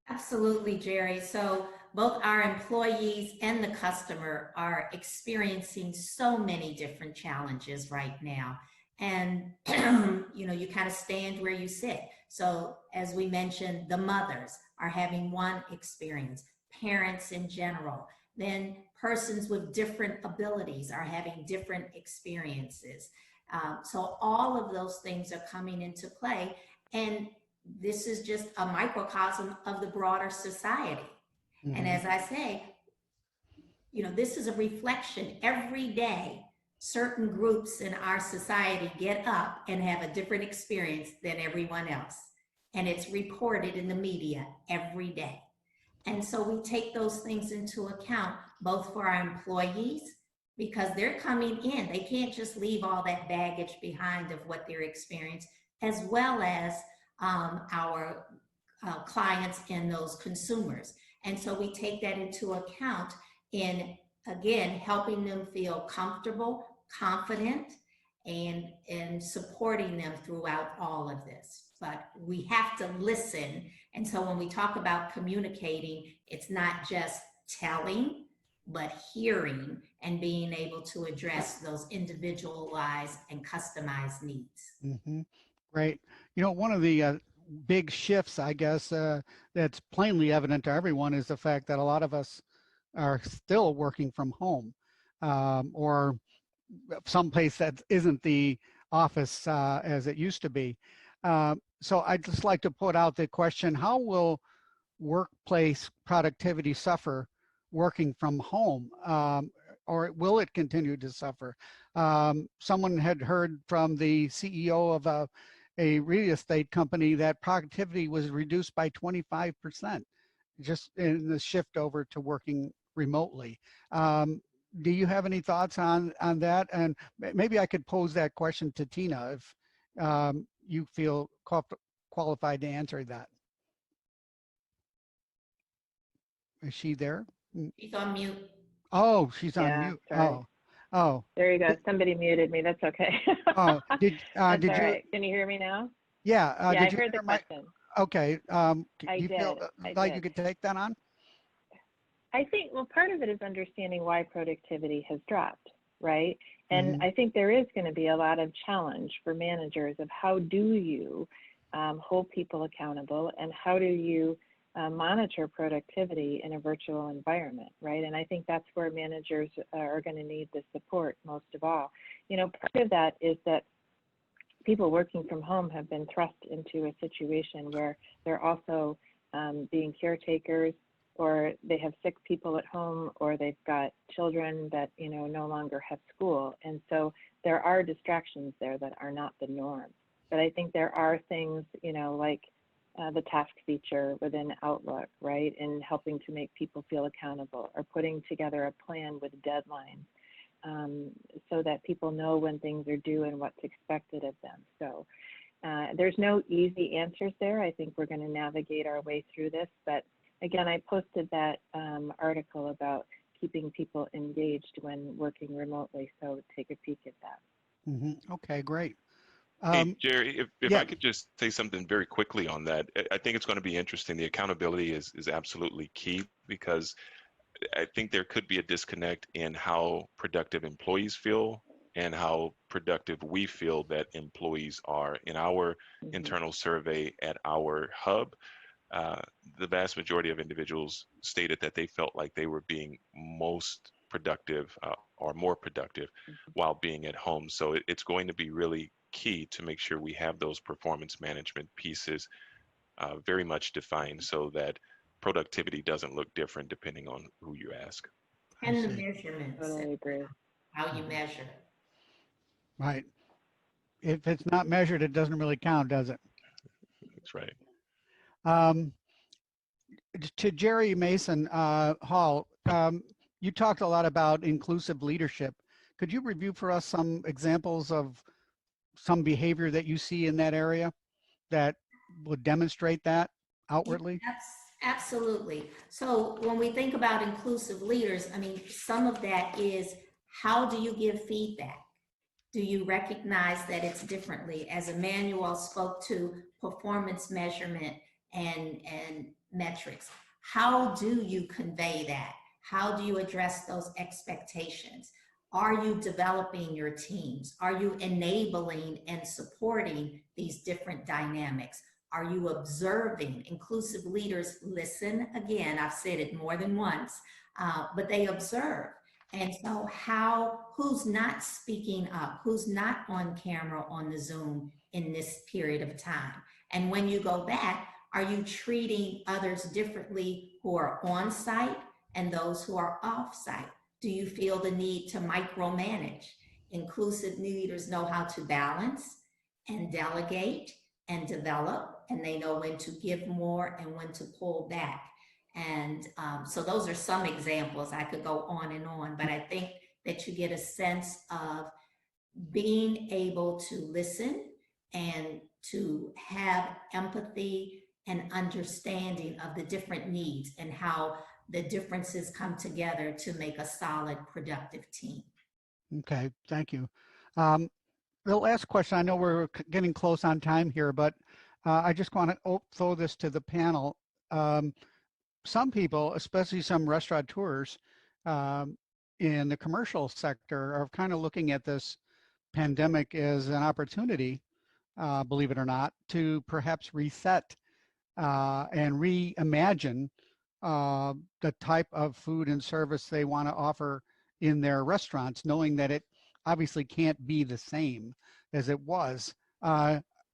Absolutely, Gerri. So both our employees and the customer are experiencing so many different challenges right now. And, you kind of stand where you sit. So as we mentioned, the mothers are having one experience, parents in general, then persons with different abilities are having different experiences. So all of those things are coming into play. And this is just a microcosm of the broader society. Mm-hmm. And as I say, this is a reflection every day. Certain groups in our society get up and have a different experience than everyone else. And it's reported in the media every day. And so we take those things into account, both for our employees, because they're coming in. They can't just leave all that baggage behind of what they're experiencing, as well as our clients and those consumers. And so we take that into account in, again, helping them feel comfortable, confident, and supporting them throughout all of this. But we have to listen. And so when we talk about communicating, it's not just telling, but hearing and being able to address those individualized and customized needs. Mm-hmm. Great. One of the big shifts, I guess, that's plainly evident to everyone is the fact that a lot of us are still working from home, or someplace that isn't the office as it used to be. So I'd just like to put out the question, how will workplace productivity suffer working from home? Or will it continue to suffer? Someone had heard from the CEO of a real estate company that productivity was reduced by 25% just in the shift over to working remotely. Do you have any thoughts on that? And maybe I could pose that question to Tiina if you feel qualified to answer that. Is she there? She's on mute. Oh, she's on Yeah, mute. sorry. Oh. There you go. Somebody muted me. That's okay. Oh, did That's you? all right. Can you hear me now? Yeah. Yeah, I did you heard the hear my? question. Okay. Do I you feel did. I like did. you could take that on? I think, well, part of it is understanding why productivity has dropped, right? And I think there is going to be a lot of challenge for managers of how do you hold people accountable and how do you monitor productivity in a virtual environment, right? And I think that's where managers are going to need the support most of all. You know, part of that is that people working from home have been thrust into a situation where they're also being caretakers, or they have sick people at home, or they've got children that, you know, no longer have school. And so there are distractions there that are not the norm. But I think there are things, you know, like the task feature within Outlook, right? And helping to make people feel accountable, or putting together a plan with deadlines so that people know when things are due and what's expected of them. So there's no easy answers there. I think we're going to navigate our way through this, but again, I posted that article about keeping people engaged when working remotely, so take a peek at that. Okay, great. Hey, Gerri, if yeah. I could just say something very quickly on that. I think it's going to be interesting. The accountability is absolutely key, because I think there could be a disconnect in how productive employees feel and how productive we feel that employees are. In our internal survey at our hub, the vast majority of individuals stated that they felt like they were being most productive or more productive while being at home. So it's going to be really key to make sure we have those performance management pieces very much defined, so that productivity doesn't look different depending on who you ask. And the measurements. Totally agree. How you measure. Right. If it's not measured, it doesn't really count, does it? That's right. To Gerri Mason Hall, you talked a lot about inclusive leadership. Could you review for us some examples of some behavior that you see in that area that would demonstrate that outwardly? Absolutely. So when we think about inclusive leaders, I mean, some of that is, how do you give feedback? Do you recognize that it's differently? As Emanuel spoke to performance measurement and metrics, how do you convey that? How do you address those expectations? Are you developing your teams? Are you enabling and supporting these different dynamics? Are you observing? Inclusive leaders listen. Again, I've said it more than once, but they observe. And so who's not speaking up? Who's not on camera on the Zoom in this period of time? And when you go back, are you treating others differently who are on site and those who are off site? Do you feel the need to micromanage? Inclusive leaders know how to balance and delegate and develop, and they know when to give more and when to pull back. And so those are some examples. I could go on and on, but I think that you get a sense of being able to listen and to have empathy and understanding of the different needs and how the differences come together to make a solid, productive team. Okay, thank you. The last question, I know we're getting close on time here, but I just want to throw this to the panel. Some people, especially some restaurateurs in the commercial sector, are kind of looking at this pandemic as an opportunity, believe it or not, to perhaps reset and reimagine the type of food and service they want to offer in their restaurants, knowing that it obviously can't be the same as it was.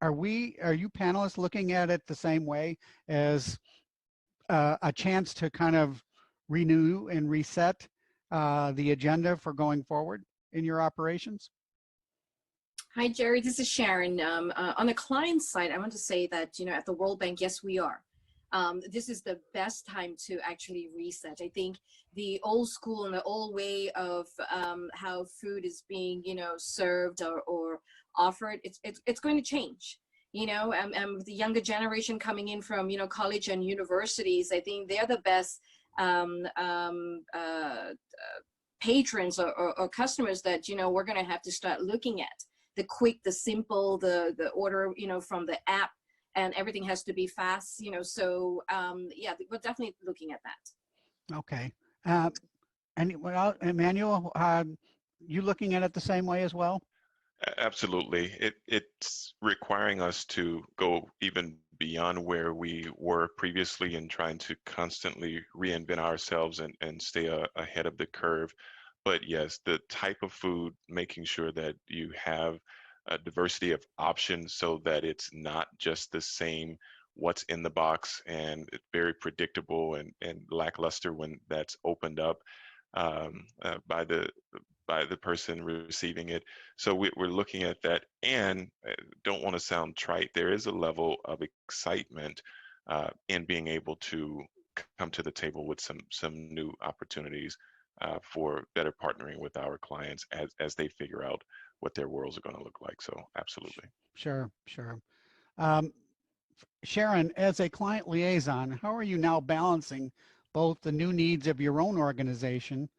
are you panelists looking at it the same way as a chance to kind of renew and reset the agenda for going forward in your operations? Hi, Gerri. This is Sharon. On the client side, I want to say that, at the World Bank, yes, we are. This is the best time to actually reset. I think the old school and the old way of how food is being, served or offered, it's going to change. The younger generation coming in from, college and universities, I think they're the best patrons or customers that, we're going to have to start looking at. The quick, the simple, the order, from the app, and everything has to be fast, so yeah, we're definitely looking at that. Okay. And Emanuel, you looking at it the same way as well? Absolutely. It's requiring us to go even beyond where we were previously and trying to constantly reinvent ourselves and stay ahead of the curve. But yes, the type of food, making sure that you have a diversity of options so that it's not just the same what's in the box, and it's very predictable and lackluster when that's opened up by the person receiving it. So we're looking at that, and don't want to sound trite, there is a level of excitement in being able to come to the table with some new opportunities for better partnering with our clients as they figure out what their worlds are going to look like. So absolutely. Sure. Sharon, as a client liaison, how are you now balancing both the new needs of your own organization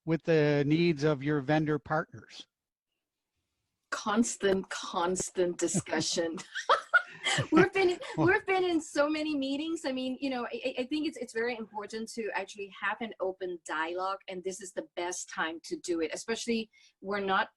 with the needs of your vendor partners? Constant discussion. We've been in so many meetings. I mean, I think it's very important to actually have an open dialogue, and this is the best time to do it, especially we're not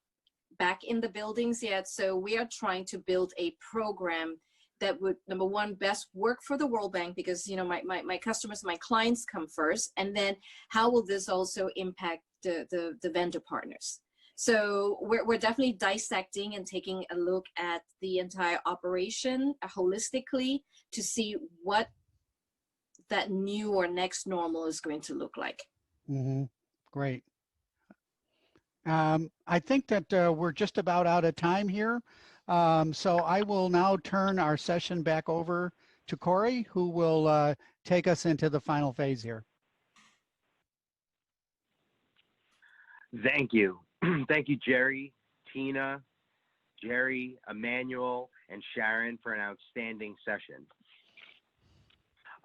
back in the buildings yet. So we are trying to build a program that would, number one, best work for the World Bank, because, my customers, my clients come first. And then how will this also impact the vendor partners? So we're definitely dissecting and taking a look at the entire operation holistically to see what that new or next normal is going to look like. Mm-hmm. Great. I think that we're just about out of time here. So I will now turn our session back over to Corey, who will take us into the final phase here. Thank you. Thank you, Gerri, Tiina, Gerri, Emanuel, and Sharon for an outstanding session.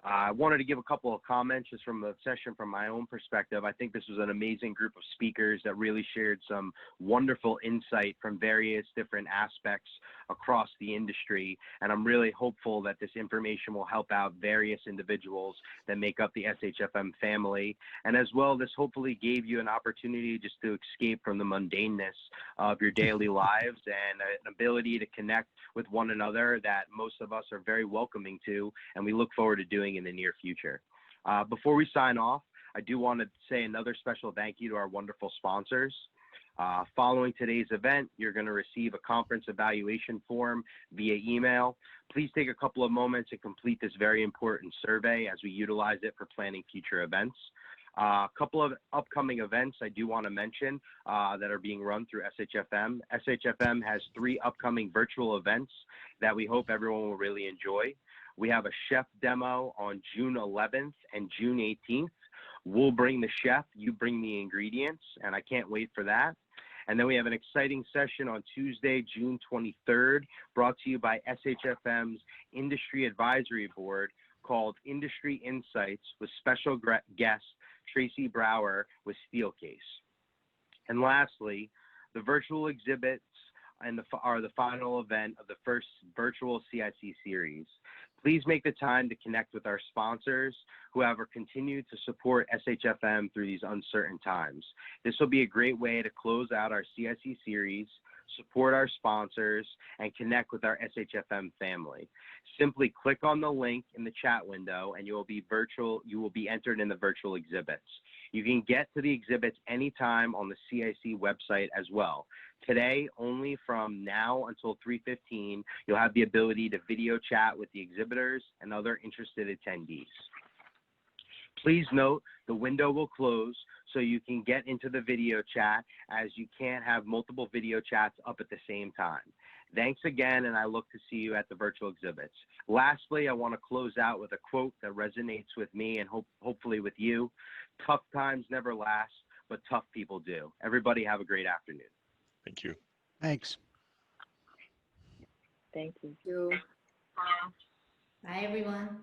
I wanted to give a couple of comments just from the session from my own perspective. I think this was an amazing group of speakers that really shared some wonderful insight from various different aspects across the industry. And I'm really hopeful that this information will help out various individuals that make up the SHFM family. And as well, this hopefully gave you an opportunity just to escape from the mundaneness of your daily lives and an ability to connect with one another that most of us are very welcoming to, and we look forward to doing in the near future. Before we sign off, I do want to say another special thank you to our wonderful sponsors. Following today's event, you're going to receive a conference evaluation form via email. Please take a couple of moments to complete this very important survey as we utilize it for planning future events. A couple of upcoming events I do want to mention that are being run through SHFM. SHFM has 3 upcoming virtual events that we hope everyone will really enjoy. We have a chef demo on June 11th and June 18th. We'll bring the chef, you bring the ingredients, and I can't wait for that. And then we have an exciting session on Tuesday, June 23rd, brought to you by SHFM's Industry Advisory Board called Industry Insights with special guest Tracy Brower with Steelcase. And lastly, the virtual exhibits are the final event of the first virtual CIC series. Please make the time to connect with our sponsors who have continued to support SHFM through these uncertain times. This will be a great way to close out our CIC series, support our sponsors, and connect with our SHFM family. Simply click on the link in the chat window and you will be entered in the virtual exhibits. You can get to the exhibits anytime on the CIC website as well. Today, only from now until 3:15, you'll have the ability to video chat with the exhibitors and other interested attendees. Please note the window will close so you can get into the video chat, as you can't have multiple video chats up at the same time. Thanks again, and I look to see you at the virtual exhibits. Lastly, I want to close out with a quote that resonates with me and hopefully with you. Tough times never last, but tough people do. Everybody have a great afternoon. Thank you. Thanks. Thank you. Bye, everyone.